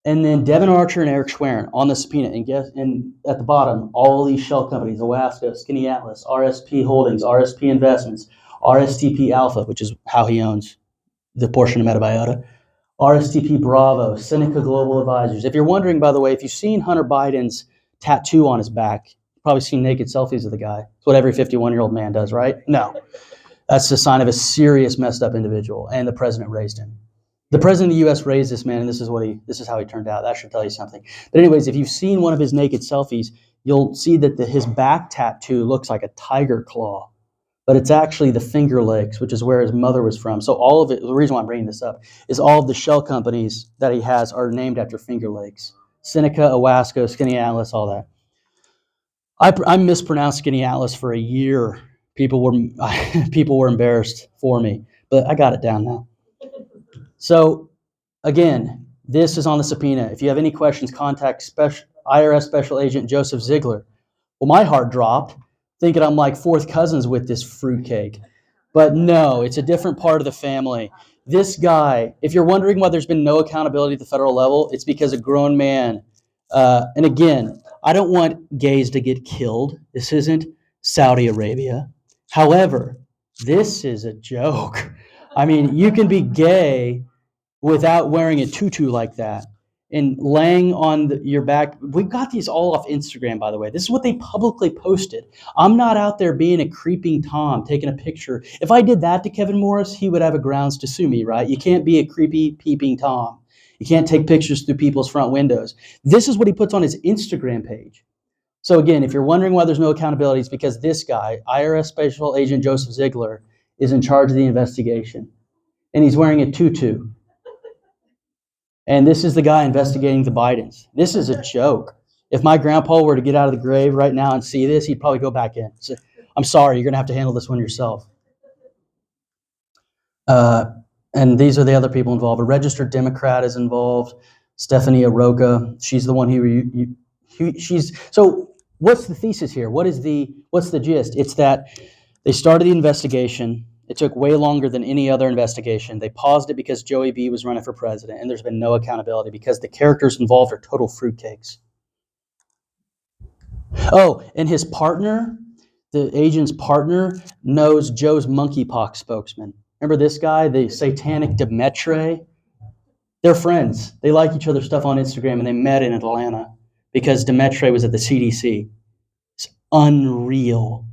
And then Devin Archer and Eric Schwerin on the subpoena. And at the bottom, all these shell companies, Owasco, Skinny Atlas, RSP Holdings, RSP Investments, RSTP Alpha, which is how he owns the portion of Metabiota, RSTP Bravo, Seneca Global Advisors. If you're wondering, by the way, if you've seen Hunter Biden's tattoo on his back, you've probably seen naked selfies of the guy. It's what every 51-year-old man does, right? No. That's the sign of a serious messed up individual, and the president raised him. The president of the U.S. raised this man, and this is how he turned out. That should tell you something. But anyways, if you've seen one of his naked selfies, you'll see that his back tattoo looks like a tiger claw, but it's actually the Finger Lakes, which is where his mother was from. So all of it, the reason why I'm bringing this up, is all of the shell companies that he has are named after Finger Lakes. Seneca, Owasco, Skinny Atlas, all that. I mispronounced Skinny Atlas for a year. People were embarrassed for me, but I got it down now. So again, this is on the subpoena. If you have any questions, contact IRS Special Agent Joseph Ziegler. Well, my heart dropped, thinking I'm like fourth cousins with this fruitcake. But no, it's a different part of the family. This guy, if you're wondering why there's been no accountability at the federal level, it's because a grown man, and again, I don't want gays to get killed. This isn't Saudi Arabia. However, this is a joke. I mean, you can be gay without wearing a tutu like that and laying on your back. We got these all off Instagram, by the way. This is what they publicly posted. I'm not out there being a creeping Tom, taking a picture. If I did that to Kevin Morris, he would have a grounds to sue me, right? You can't be a creepy peeping Tom. You can't take pictures through people's front windows. This is what he puts on his Instagram page. So again, if you're wondering why there's no accountability, it's because this guy, IRS Special Agent Joseph Ziegler, is in charge of the investigation. And he's wearing a tutu. And this is the guy investigating the Bidens. This is a joke. If my grandpa were to get out of the grave right now and see this, he'd probably go back in. So, I'm sorry, you're going to have to handle this one yourself. And these are the other people involved. A registered Democrat is involved. Stephanie Aroka. She's the one so what's the thesis here? What's the gist? It's that they started the investigation. It took way longer than any other investigation. They paused it because Joey B was running for president, and there's been no accountability because the characters involved are total fruitcakes. Oh, and his partner, the agent's partner, knows Joe's monkeypox spokesman. Remember this guy, the satanic Demetre? They're friends. They like each other's stuff on Instagram, and they met in Atlanta because Demetre was at the CDC. It's unreal.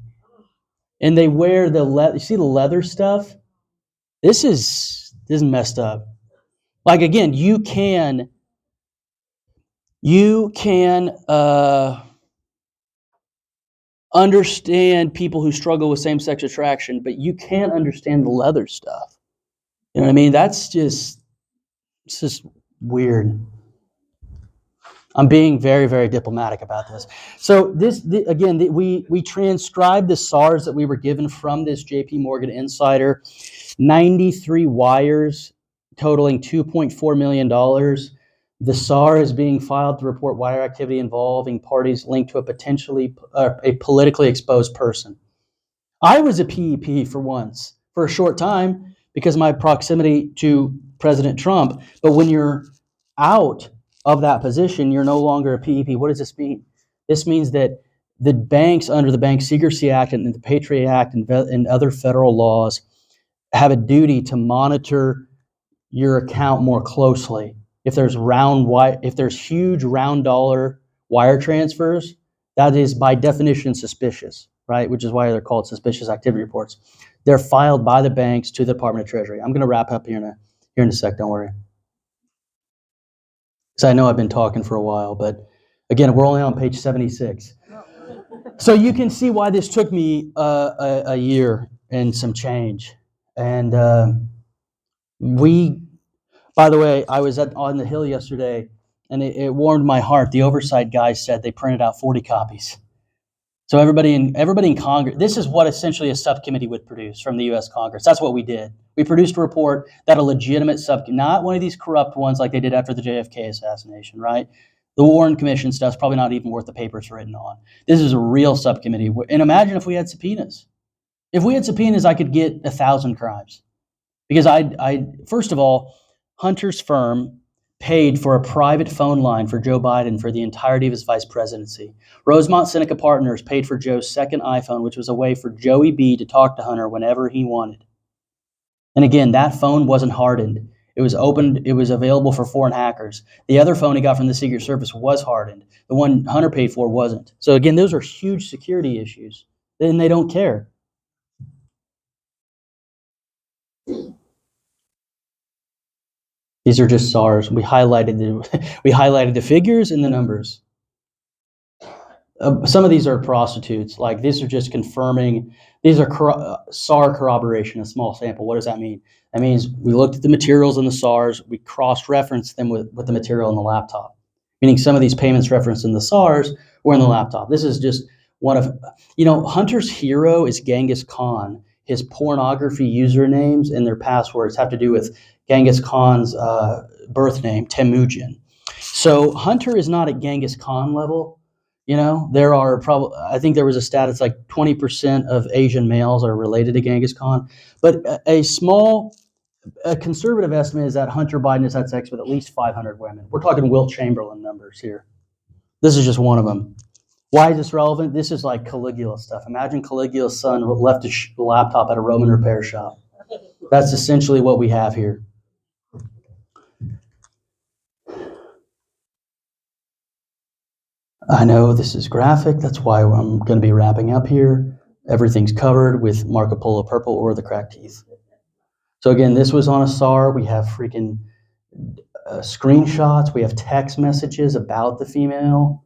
And they wear you see the leather stuff? This is messed up. Like, again, you can understand people who struggle with same-sex attraction, but you can't understand the leather stuff. You know what I mean? It's just weird. I'm being very, very diplomatic about this. So we transcribed the SARs that we were given from this JP Morgan insider, 93 wires totaling $2.4 million. The SAR is being filed to report wire activity involving parties linked to a politically exposed person. I was a PEP for a short time because of my proximity to President Trump. But when you're out of that position, you're no longer a PEP. What does this mean? This means that the banks under the Bank Secrecy Act and the Patriot Act and other federal laws have a duty to monitor your account more closely. If there's huge round dollar wire transfers, that is by definition suspicious, right? Which is why they're called suspicious activity reports. They're filed by the banks to the Department of Treasury. I'm going to wrap up here in a sec. Don't worry. Because I know I've been talking for a while, but again, we're only on page 76. So you can see why this took me a year and some change. And by the way, I was on the Hill yesterday, and it warmed my heart. The oversight guys said they printed out 40 copies. So everybody in Congress, this is what essentially a subcommittee would produce from the U.S. Congress. That's what we did. We produced a report that a legitimate subcommittee, not one of these corrupt ones like they did after the JFK assassination, right? The Warren Commission stuff's probably not even worth the paper it's written on. This is a real subcommittee. And imagine if we had subpoenas. If we had subpoenas, I could get 1,000 crimes. Because first of all, Hunter's firm paid for a private phone line for Joe Biden for the entirety of his vice presidency. Rosemont Seneca Partners paid for Joe's second iPhone, which was a way for Joey B to talk to Hunter whenever he wanted. And again, that phone wasn't hardened. It was opened, it was available for foreign hackers. The other phone he got from the Secret Service was hardened. The one Hunter paid for wasn't. So again, those are huge security issues. And they don't care. These are just SARs. We highlighted the figures and the numbers. Some of these are prostitutes. Like these are just confirming. These are SAR corroboration, a small sample. What does that mean? That means we looked at the materials in the SARs. We cross-referenced them with the material in the laptop. Meaning some of these payments referenced in the SARs were in the laptop. This is just one of, Hunter's hero is Genghis Khan. His pornography usernames and their passwords have to do with Genghis Khan's birth name, Temujin. So Hunter is not at Genghis Khan level. There are probably, I think there was a stat, it's like 20% of Asian males are related to Genghis Khan. But a conservative estimate is that Hunter Biden has had sex with at least 500 women. We're talking Wilt Chamberlain numbers here. This is just one of them. Why is this relevant? This is like Caligula stuff. Imagine Caligula's son left his laptop at a Roman repair shop. That's essentially what we have here. I know this is graphic. That's why I'm going to be wrapping up here. Everything's covered with Marco Polo Purple or the cracked teeth. So again, this was on a SAR. We have freaking screenshots. We have text messages about the female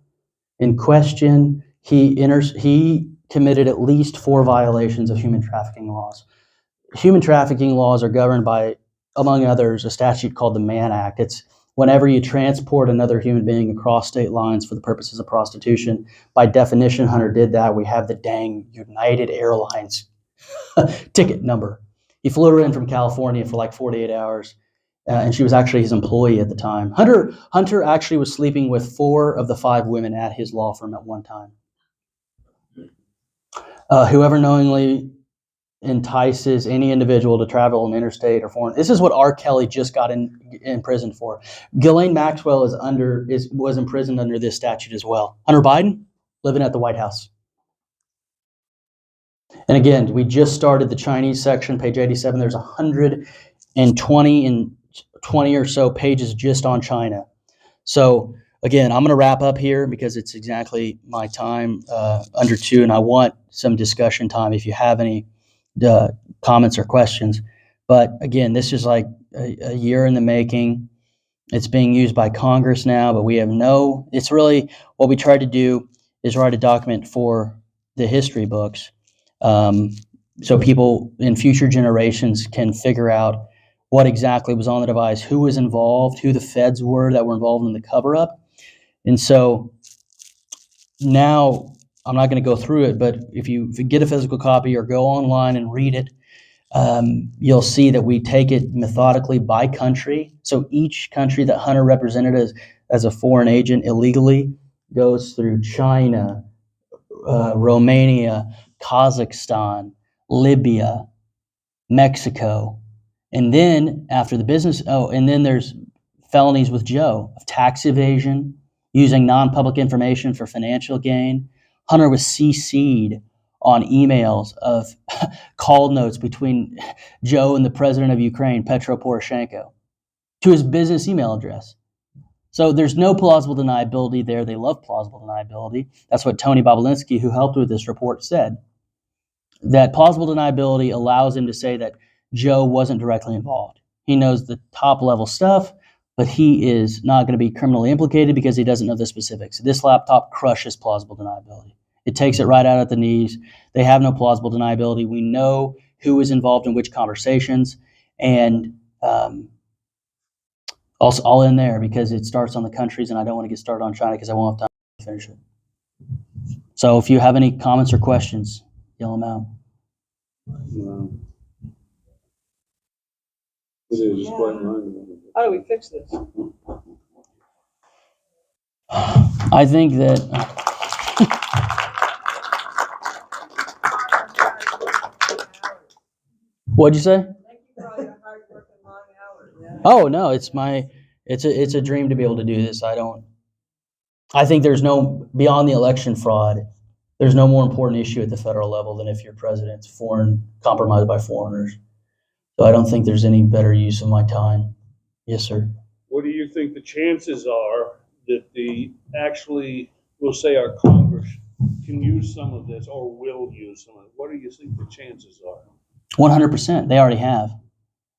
in question. He committed at least 4 violations of human trafficking laws. Human trafficking laws are governed by, among others, a statute called the Mann Act. It's whenever you transport another human being across state lines for the purposes of prostitution. By definition, Hunter did that. We have the dang United Airlines ticket number. He flew her in from California for like 48 hours, and she was actually his employee at the time. Hunter actually was sleeping with 4 of the 5 women at his law firm at one time. Whoever knowingly entices any individual to travel in interstate or foreign. This is what R. Kelly just got in prison for. Ghislaine Maxwell was imprisoned under this statute as well. Hunter Biden living at the White House. And again, we just started the Chinese section, page 87. There's 120 or so pages just on China. So again, I'm going to wrap up here because it's exactly my time, under 2, and I want some discussion time if you have any comments or questions. But again, this is like a year in the making. It's being used by Congress now, but it's really what we tried to do is write a document for the history books, so people in future generations can figure out what exactly was on the device, who was involved, who the feds were that were involved in the cover-up. And so now I'm not going to go through it, but if you get a physical copy or go online and read it, you'll see that we take it methodically by country. So each country that Hunter represented as a foreign agent illegally goes through China, Romania, Kazakhstan, Libya, Mexico. And then after the business, and then there's felonies with Joe of tax evasion, using non-public information for financial gain. Hunter was CC'd on emails of call notes between Joe and the president of Ukraine, Petro Poroshenko, to his business email address. So there's no plausible deniability there. They love plausible deniability. That's what Tony Bobulinski, who helped with this report, said. That plausible deniability allows him to say that Joe wasn't directly involved. He knows the top level stuff, but he is not going to be criminally implicated because he doesn't know the specifics. This laptop crushes plausible deniability. It takes it right out at the knees. They have no plausible deniability. We know who is involved in which conversations, and also I'll end there because it starts on the countries, and I don't want to get started on China because I won't have time to finish it. So if you have any comments or questions, yell them out. How do we fix this? I think that what'd you say? Thank you for all your hard work and long hours. Oh no, it's It's a dream to be able to do this. I think there's no, beyond the election fraud, there's no more important issue at the federal level than if your president's compromised by foreigners. So I don't think there's any better use of my time. Yes, sir. What do you think the chances are that we'll say our Congress can use some of this or will use some of it? What do you think the chances are? 100%. They already have.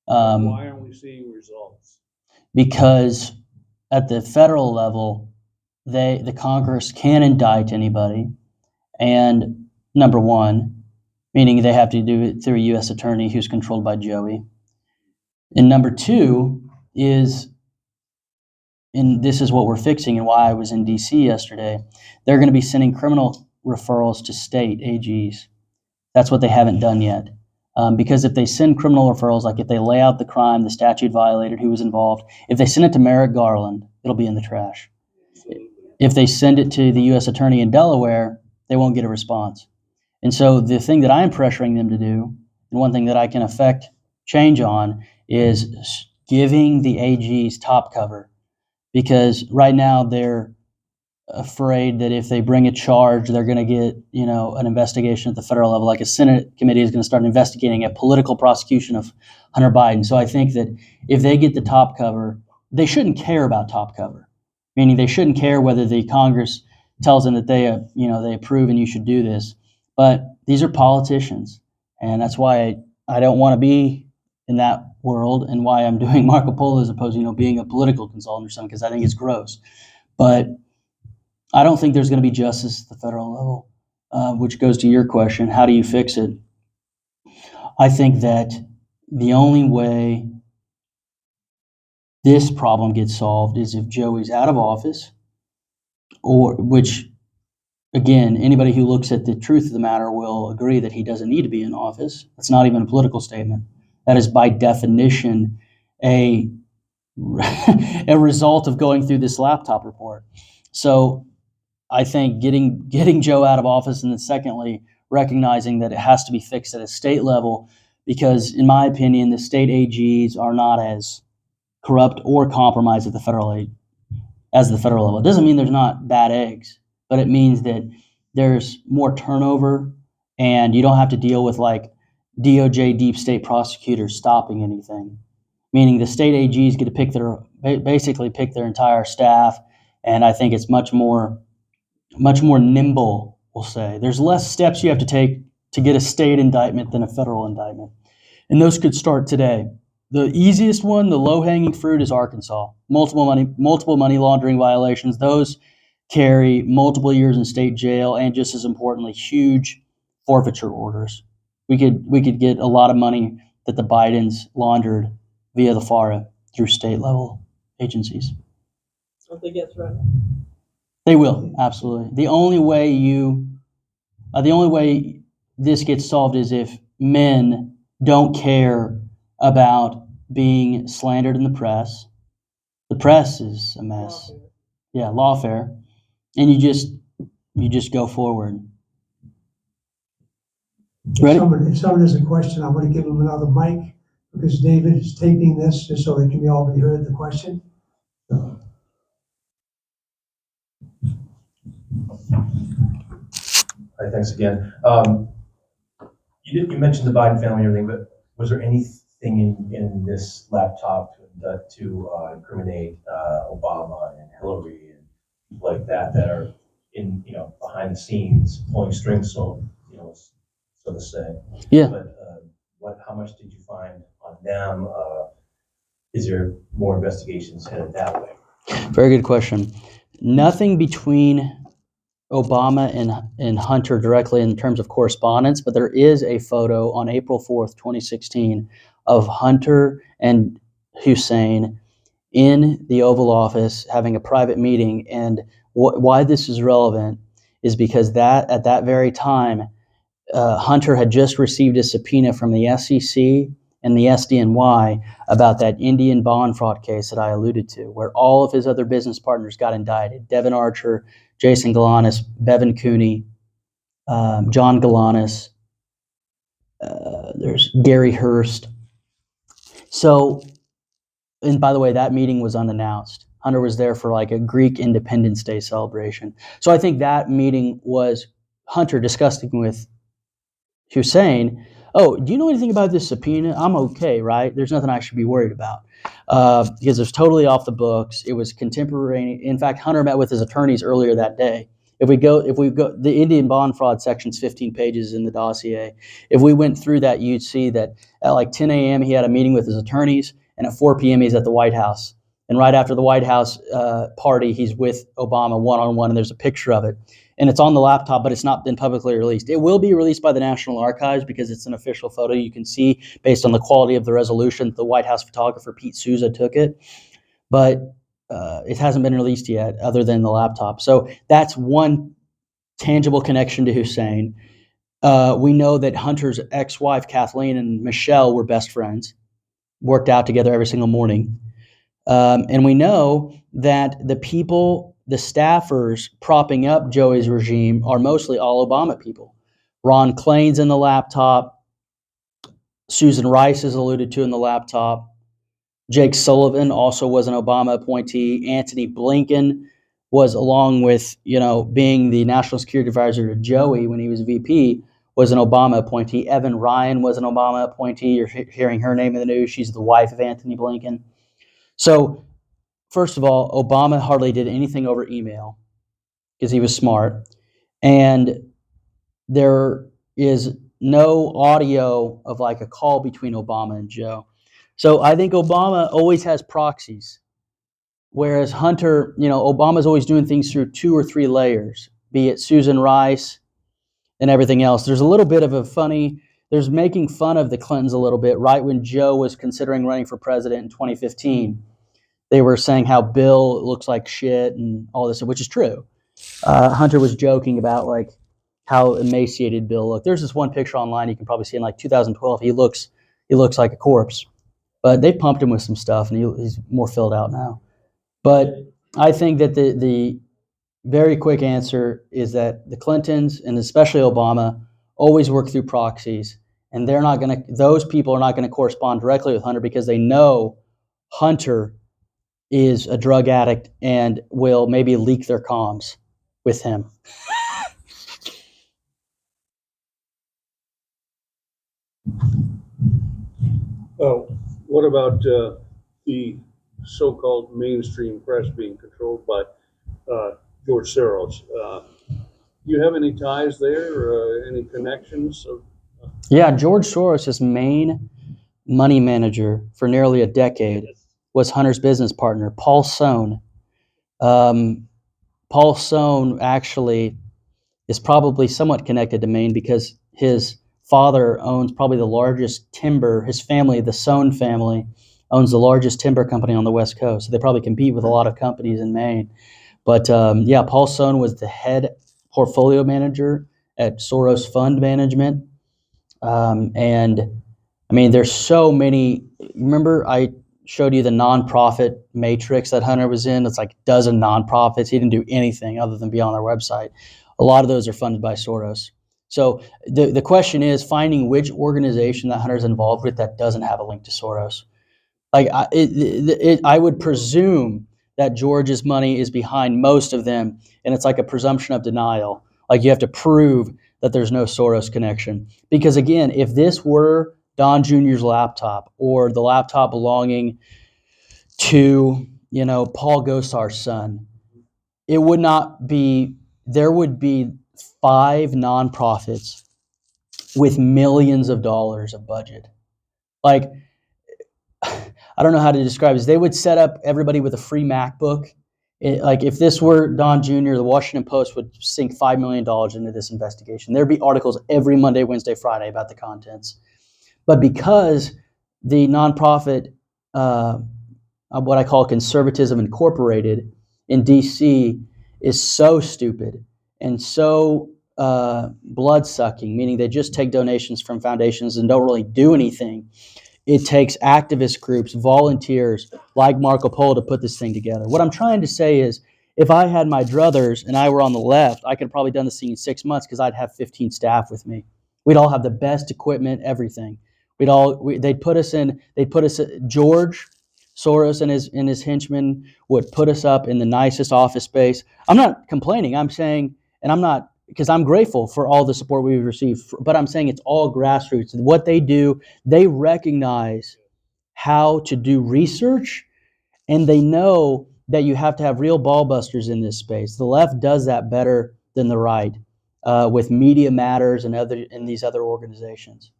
Why aren't we seeing results? Because at the federal level, the Congress can indict anybody, and number one, meaning they have to do it through a U.S. attorney who's controlled by Joey. And number two is, and this is what we're fixing and why I was in D.C. yesterday, they're going to be sending criminal referrals to state AGs. That's what they haven't done yet. Because if they send criminal referrals, like if they lay out the crime, the statute violated, who was involved, if they send it to Merrick Garland, it'll be in the trash. Absolutely. If they send it to the U.S. attorney in Delaware, they won't get a response. And so the thing that I'm pressuring them to do, and one thing that I can affect change on, is giving the AGs top cover. Because right now they're afraid that if they bring a charge, they're going to get, an investigation at the federal level. Like a Senate committee is going to start investigating a political prosecution of Hunter Biden. So I think that if they get the top cover, they shouldn't care about top cover. Meaning they shouldn't care whether the Congress tells them that they approve and you should do this. But these are politicians, and that's why I don't want to be in that world, and why I'm doing Marco Polo as opposed to being a political consultant or something, because I think it's gross. But I don't think there's going to be justice at the federal level, which goes to your question: how do you fix it? I think that the only way this problem gets solved is if Joey's out of office, or which, again, anybody who looks at the truth of the matter will agree that he doesn't need to be in office. That's not even a political statement. That is by definition a result of going through this laptop report. So I think getting Joe out of office, and then secondly, recognizing that it has to be fixed at a state level, because in my opinion, the state AGs are not as corrupt or compromised at the federal level. It doesn't mean there's not bad eggs, but it means that there's more turnover, and you don't have to deal with like DOJ deep state prosecutors stopping anything. Meaning the state AGs get to basically pick their entire staff, and I think it's much more nimble, we'll say. There's less steps you have to take to get a state indictment than a federal indictment. And those could start today. The easiest one, the low-hanging fruit, is Arkansas. Multiple money laundering violations. Those carry multiple years in state jail, and just as importantly, huge forfeiture orders. We could get a lot of money that the Bidens laundered via the FARA through state level agencies. Don't they get threatened? They will, absolutely. The only way this gets solved is if men don't care about being slandered in the press. The press is a mess. Lawfare. Yeah, lawfare. And you just go forward. Ready? If someone has a question, I'm going to give them another mic, because David is taping this just so they can all be heard the question. So. Hi, thanks again. You mentioned the Biden family and everything, but was there anything in this laptop to incriminate Obama and Hillary and people like that are in behind the scenes pulling strings, so to say? Yeah. But how much did you find on them? Is there more investigations headed that way? Very good question. Nothing between Obama and Hunter directly in terms of correspondence, but there is a photo on April 4th, 2016 of Hunter and Hussein in the Oval Office having a private meeting. And why this is relevant is because at that very time, Hunter had just received a subpoena from the SEC and the SDNY about that Indian bond fraud case that I alluded to, where all of his other business partners got indicted. Devin Archer, Jason Galanis, Bevan Cooney, John Galanis, there's Gary Hurst. So and by the way, that meeting was unannounced. Hunter was there for like a Greek Independence Day celebration. So I think that meeting was Hunter discussing with Hussein, oh, do you know anything about this subpoena? I'm okay, right? There's nothing I should be worried about. Because it was totally off the books. It was contemporaneous. In fact, Hunter met with his attorneys earlier that day. If we go, the Indian bond fraud section's 15 pages in the dossier. If we went through that, you'd see that at like 10 a.m. he had a meeting with his attorneys, and at 4 p.m. he's at the White House. And right after the White House party, he's with Obama one-on-one, and there's a picture of it. And it's on the laptop, but it's not been publicly released. It will be released by the National Archives because it's an official photo. You can see, based on the quality of the resolution, the White House photographer, Pete Souza, took it. But it hasn't been released yet, other than the laptop. So that's one tangible connection to Hussein. We know that Hunter's ex-wife, Kathleen, and Michelle were best friends, worked out together every single morning. And we know that the staffers propping up Joey's regime are mostly all Obama people. Ron Klain's in the laptop. Susan Rice is alluded to in the laptop. Jake Sullivan also was an Obama appointee. Antony Blinken was, along with, being the national security advisor to Joey when he was VP, was an Obama appointee. Evan Ryan was an Obama appointee. You're hearing her name in the news. She's the wife of Antony Blinken. So, first of all, Obama hardly did anything over email because he was smart. And there is no audio of like a call between Obama and Joe. So I think Obama always has proxies, whereas Hunter, Obama's always doing things through 2 or 3 layers, be it Susan Rice and everything else. There's a little bit of there's making fun of the Clintons a little bit. Right when Joe was considering running for president in 2015, they were saying how Bill looks like shit and all this, which is true. Hunter was joking about like how emaciated Bill looked. There's this one picture online you can probably see in like 2012. He looks like a corpse. But they pumped him with some stuff, and he's more filled out now. But I think that the very quick answer is that the Clintons, and especially Obama, always work through proxies, and those people are not going to correspond directly with Hunter because they know Hunter is a drug addict and will maybe leak their comms with him. Oh, what about the so-called mainstream press being controlled by George Soros? You have any ties there, any connections? Yeah, George Soros' main money manager for nearly a decade was Hunter's business partner, Paul Sohn. Paul Sohn actually is probably somewhat connected to Maine because his father owns probably the largest timber. His family, the Sohn family, owns the largest timber company on the West Coast. So they probably compete with a lot of companies in Maine. But Paul Sohn was the head portfolio manager at Soros Fund Management. And I mean, there's so many. Remember, I showed you the nonprofit matrix that Hunter was in. It's like a dozen nonprofits. He didn't do anything other than be on their website. A lot of those are funded by Soros. So the question is finding which organization that Hunter's involved with that doesn't have a link to Soros. Like I would presume that George's money is behind most of them, and it's like a presumption of denial. Like you have to prove that there's no Soros connection. Because again, if this were Don Jr.'s laptop or the laptop belonging to, Paul Gosar's son, it would not be, there would be 5 nonprofits with millions of dollars of budget. Like, I don't know how to describe this. They would set up everybody with a free MacBook. Like if this were Don Jr., the Washington Post would sink $5 million into this investigation. There'd be articles every Monday, Wednesday, Friday about the contents. But because the nonprofit, what I call Conservatism Incorporated in DC, is so stupid and so blood-sucking, meaning they just take donations from foundations and don't really do anything. It takes activist groups, volunteers like Marco Polo to put this thing together. What I'm trying to say is, if I had my druthers and I were on the left, I could have probably done this thing in 6 months because I'd have 15 staff with me. We'd all have the best equipment, everything. They'd put us, George Soros and his henchmen would put us up in the nicest office space. I'm not complaining. I'm saying, and I'm not, because I'm grateful for all the support we've received, but I'm saying it's all grassroots. What they do, they recognize how to do research, and they know that you have to have real ball busters in this space. The left does that better than the right with Media Matters and these other organizations.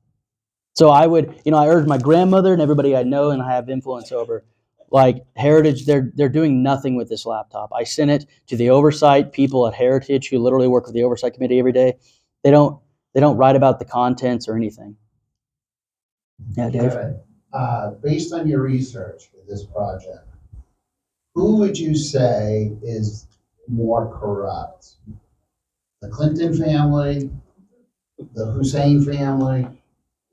So I would, I urge my grandmother and everybody I know and I have influence over, like Heritage, they're doing nothing with this laptop. I sent it to the oversight people at Heritage who literally work with the oversight committee every day. They don't write about the contents or anything. Yeah, Dave. Based on your research for this project, who would you say is more corrupt? The Clinton family, the Hussein family,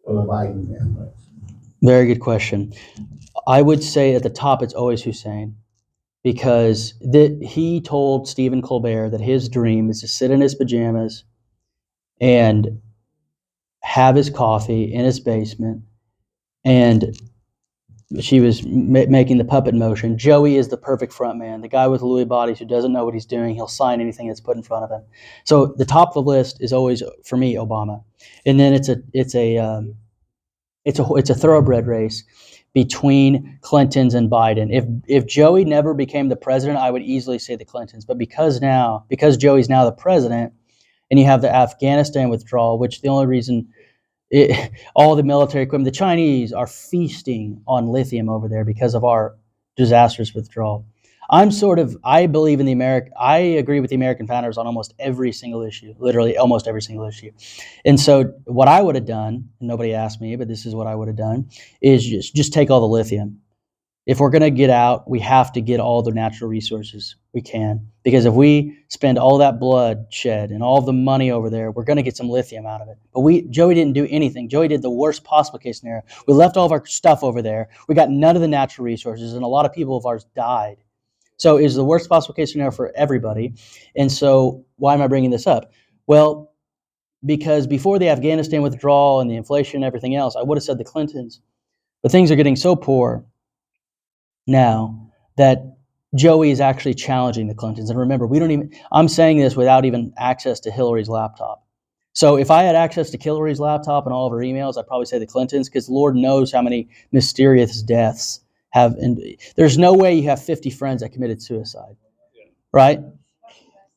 or the Biden family? Very good question. I would say at the top it's always Hussein, because he told Stephen Colbert that his dream is to sit in his pajamas and have his coffee in his basement, and she was making the puppet motion. Joey is the perfect front man, the guy with Lewy bodies who doesn't know what he's doing. He'll sign anything that's put in front of him. So the top of the list is always, for me, Obama, and then it's a thoroughbred race between Clintons and Biden. If Joey never became the president, I would easily say the Clintons. But because Joey's now the president, and you have the Afghanistan withdrawal, which the only reason all the military equipment, the Chinese are feasting on lithium over there because of our disastrous withdrawal. I believe in I agree with the American founders on almost every single issue, literally almost every single issue. And so what I would have done, and nobody asked me, but this is what I would have done, is just take all the lithium. If we're going to get out, we have to get all the natural resources we can. Because if we spend all that bloodshed and all the money over there, we're going to get some lithium out of it. But Joey didn't do anything. Joey did the worst possible case scenario. We left all of our stuff over there. We got none of the natural resources, and a lot of people of ours died. So it's the worst possible case scenario for everybody. And so why am I bringing this up? Well, because before the Afghanistan withdrawal and the inflation and everything else, I would have said the Clintons. But things are getting so poor now that Joey is actually challenging the Clintons. And remember, I'm saying this without even access to Hillary's laptop. So if I had access to Hillary's laptop and all of her emails, I'd probably say the Clintons, because Lord knows how many mysterious deaths have. And there's no way you have 50 friends that committed suicide, right?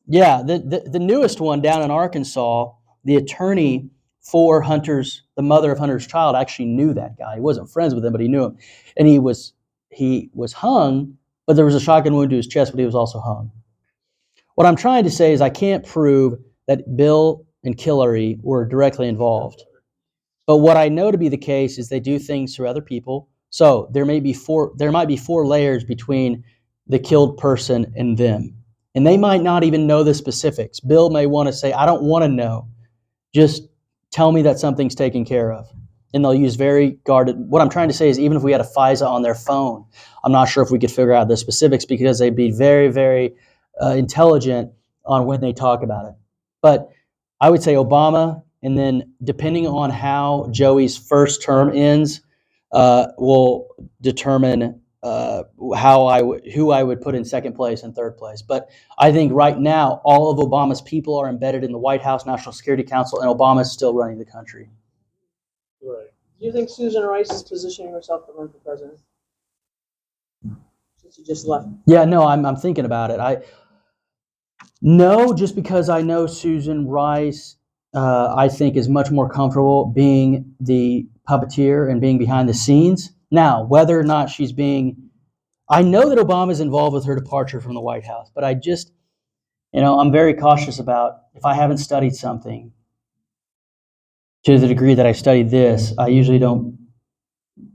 Yeah, the newest one down in Arkansas, the attorney for the mother of Hunter's child, actually knew that guy. He wasn't friends with him, but he knew him. And he was hung, but there was a shotgun wound to his chest, but he was also hung. What I'm trying to say is I can't prove that Bill and Hillary were directly involved. But what I know to be the case is they do things for other people. So there might be four layers between the killed person and them. And they might not even know the specifics. Bill may want to say, I don't want to know. Just tell me that something's taken care of. And they'll use very guarded. What I'm trying to say is even if we had a FISA on their phone, I'm not sure if we could figure out the specifics because they'd be very, very intelligent on when they talk about it. But I would say Obama, and then depending on how Joey's first term ends, will determine who I would put in second place and third place. But I think right now, all of Obama's people are embedded in the White House, National Security Council, and Obama's still running the country. Right. Do you think Susan Rice is positioning herself to run for president? Since she just left. Yeah, no, I'm thinking about it. No, just because I know Susan Rice, I think is much more comfortable being the puppeteer and being behind the scenes. Now, whether or not I know that Obama's involved with her departure from the White House, but I just, I'm very cautious about if I haven't studied something to the degree that I studied this, I usually don't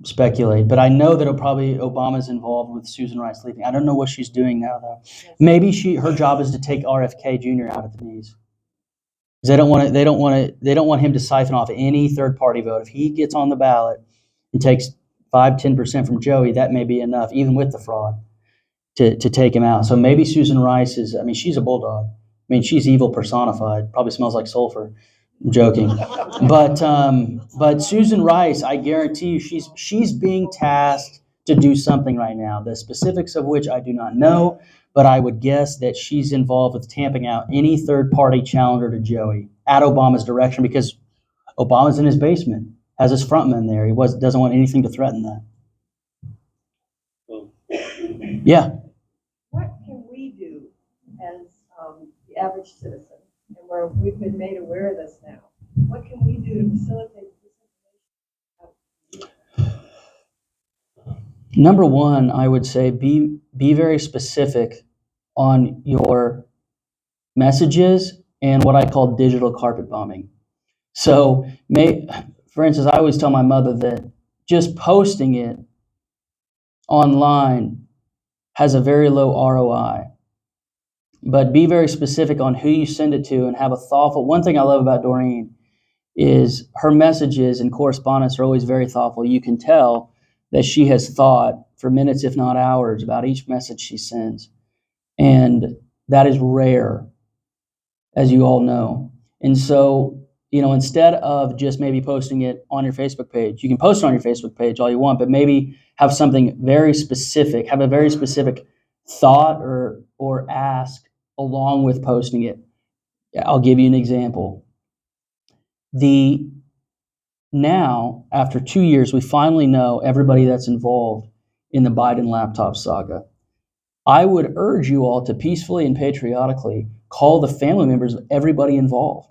speculate. But I know that Obama's involved with Susan Rice leaving. I don't know what she's doing now, though. Maybe her job is to take RFK Jr. out at the knees. Because they don't want him to siphon off any third party vote. If he gets on the ballot and takes 5-10% from Joey, that may be enough, even with the fraud, to take him out. So maybe Susan Rice she's a bulldog. She's evil personified. Probably smells like sulfur. I'm joking. But Susan Rice, I guarantee you, she's being tasked to do something right now, the specifics of which I do not know, but I would guess that she's involved with tamping out any third-party challenger to Joey at Obama's direction, because Obama's in his basement, has his frontman there. He doesn't want anything to threaten that. Yeah. What can we do as the average citizen, and where we've been made aware of this now? What can we do to facilitate this information? Number one, I would say be very specific on your messages and what I call digital carpet bombing. So, for instance, I always tell my mother that just posting it online has a very low ROI. But be very specific on who you send it to and have a thoughtful. One thing I love about Doreen is her messages and correspondence are always very thoughtful. You can tell that she has thought for minutes, if not hours, about each message she sends. And that is rare, as you all know. And so, instead of just maybe posting it on your Facebook page, you can post it on your Facebook page all you want, but maybe have something very specific, have a very specific thought or ask along with posting it. I'll give you an example. Now, after 2 years, we finally know everybody that's involved in the Biden laptop saga. I would urge you all to peacefully and patriotically call the family members of everybody involved.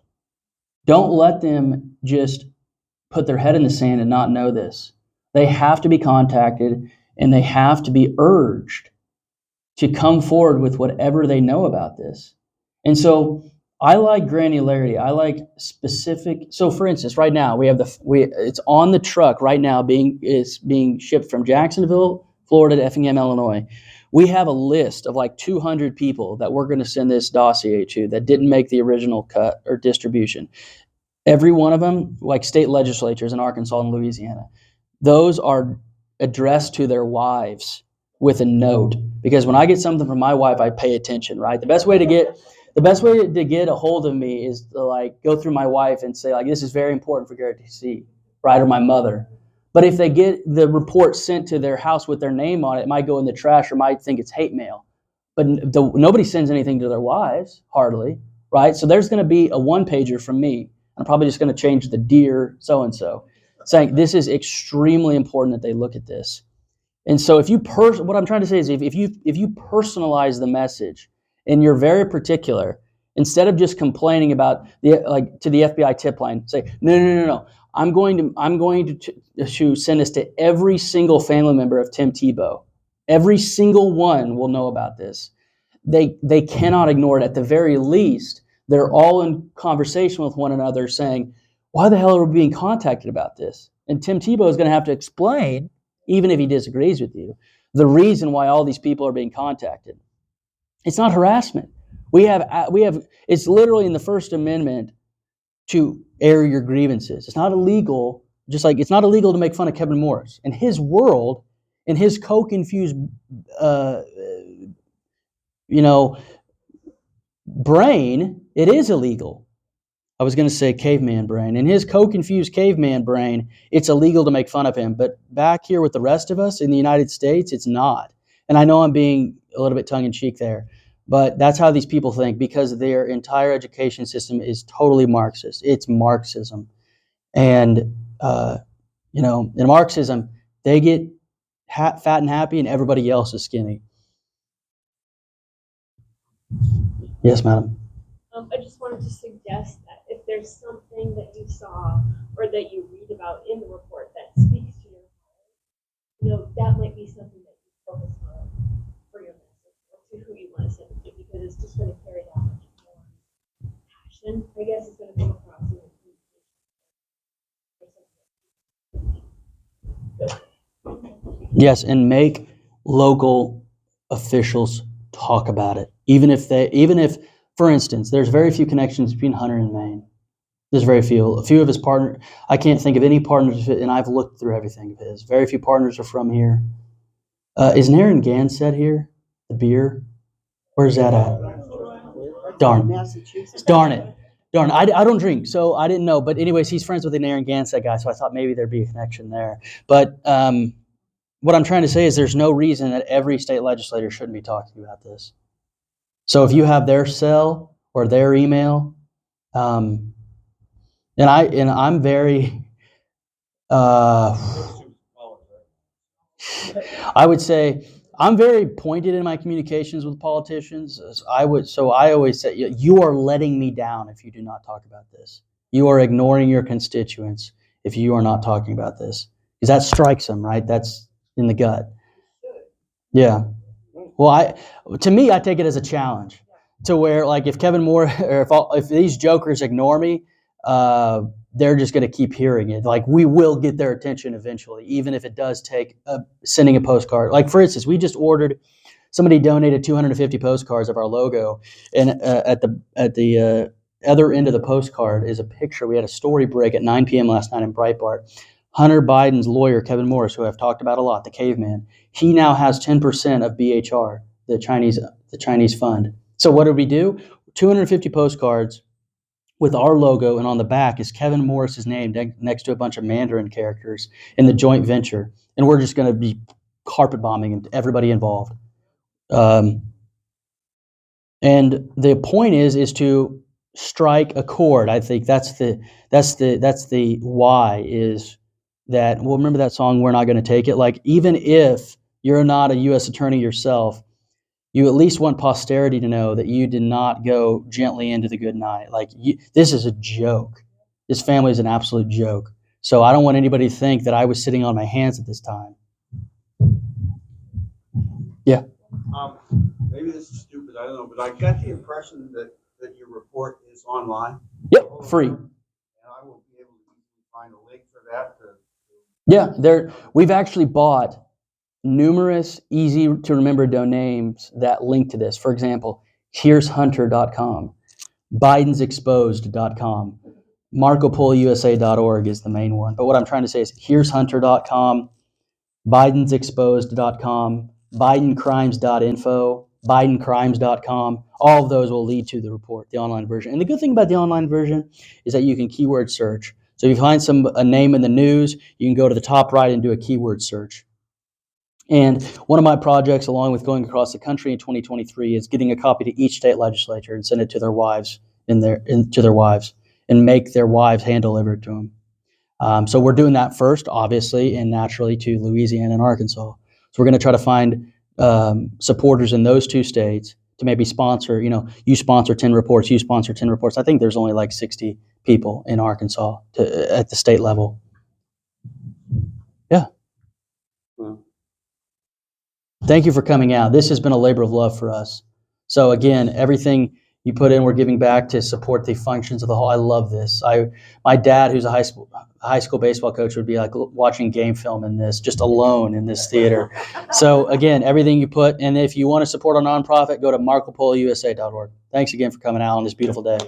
Don't let them just put their head in the sand and not know this. They have to be contacted, and they have to be urged to come forward with whatever they know about this. And so I like granularity. I like specific. So for instance, right now it's on the truck right now is being shipped from Jacksonville, Florida to Effingham, Illinois. We have a list of like 200 people that we're going to send this dossier to that didn't make the original cut or distribution. Every one of them, like state legislatures in Arkansas and Louisiana, those are addressed to their wives with a note. Because when I get something from my wife, I pay attention, right? The best way to get a hold of me is to go through my wife and say this is very important for Garrett to see, right? Or my mother. But if they get the report sent to their house with their name on it, it might go in the trash or might think it's hate mail. But nobody sends anything to their wives, hardly, right? So there's going to be a one-pager from me. I'm probably just going to change the dear so-and-so, saying this is extremely important that they look at this. And so what I'm trying to say is if you personalize the message and you're very particular, instead of just complaining about to the FBI tip line, say, no. I'm going to send this to every single family member of Tim Tebow. Every single one will know about this. They cannot ignore it. At the very least, they're all in conversation with one another saying, why the hell are we being contacted about this? And Tim Tebow is going to have to explain, even if he disagrees with you, the reason why all these people are being contacted. It's not harassment. We have it's literally in the First Amendment to air your grievances. It's not illegal, just like it's not illegal to make fun of Kevin Morris. In his world, in his coke-infused brain, it is illegal. I was going to say caveman brain. In his coke-infused caveman brain, it's illegal to make fun of him. But back here with the rest of us in the United States, it's not. And I know I'm being a little bit tongue-in-cheek there, but that's how these people think, because their entire education system is totally Marxist. It's Marxism. And, in Marxism, they get fat and happy and everybody else is skinny. Yes, madam. I just wanted to suggest that if there's something that you saw or that you read about in the report that speaks to your heart, that might be something that you focus on for your message or to who you want to send it to, because it's just going to carry that much more passion. I guess it's going to come across in the communication. Yes, and make local officials talk about it. Even if, for instance, there's very few connections between Hunter and Maine. There's very few. A few of his partners, I can't think of any partners, and I've looked through everything of his. Very few partners are from here. Is Narragansett here? The beer? Where's that at? Darn. Massachusetts. Darn it. I don't drink, so I didn't know. But anyways, he's friends with the Narragansett guy, so I thought maybe there'd be a connection there. But what I'm trying to say is there's no reason that every state legislator shouldn't be talking about this. So if you have their cell or their email, and I'm very, I would say I'm very pointed in my communications with politicians. I always say, you are letting me down if you do not talk about this. You are ignoring your constituents if you are not talking about this, because that strikes them, right? That's in the gut. Yeah. Well, to me, I take it as a challenge to where, like, if Kevin Moore or if these jokers ignore me, they're just going to keep hearing it. Like, we will get their attention eventually, even if it does take sending a postcard. Like, for instance, we just ordered. Somebody donated 250 postcards of our logo, and at the other end of the postcard is a picture. We had a story break at 9 p.m. last night in Breitbart. Hunter Biden's lawyer, Kevin Morris, who I've talked about a lot, the caveman, he now has 10% of BHR, the Chinese fund. So what did we do? 250 postcards with our logo, and on the back is Kevin Morris's name next to a bunch of Mandarin characters in the joint venture. And we're just going to be carpet bombing everybody involved. And the point is to strike a chord. I think that's the why is that, well, remember that song, We're Not Going to Take It? Like, even if you're not a U.S. attorney yourself, you at least want posterity to know that you did not go gently into the good night. Like, this is a joke. This family is an absolute joke. So I don't want anybody to think that I was sitting on my hands at this time. Yeah. Maybe this is stupid, I don't know, but I got the impression that your report is online. Yep, free. And I will be able to find a link for that. Yeah, we've actually bought numerous easy to remember domains that link to this. For example, here's hunter.com, bidensexposed.com, marcopolusa.org is the main one. But what I'm trying to say is here's hunter.com, bidensexposed.com, bidencrimes.info, bidencrimes.com. All of those will lead to the report, the online version. And the good thing about the online version is that you can keyword search. So if you find a name in the news, you can go to the top right and do a keyword search. And one of my projects, along with going across the country in 2023, is getting a copy to each state legislature and send it to their wives and make their wives hand deliver it to them. So we're doing that first, obviously, and naturally to Louisiana and Arkansas. So we're going to try to find supporters in those two states to maybe sponsor. You sponsor 10 reports, you sponsor 10 reports. I think there's only like 60 people in Arkansas at the state level. Yeah. Well, thank you for coming out. This has been a labor of love for us. So again, everything you put in, we're giving back to support the functions of the hall. I love this. My dad, who's a high school baseball coach, would be like watching game film in this, just alone in this theater. So again, everything you put, and if you want to support our nonprofit, go to marcopolusa.org. Thanks again for coming out on this beautiful day.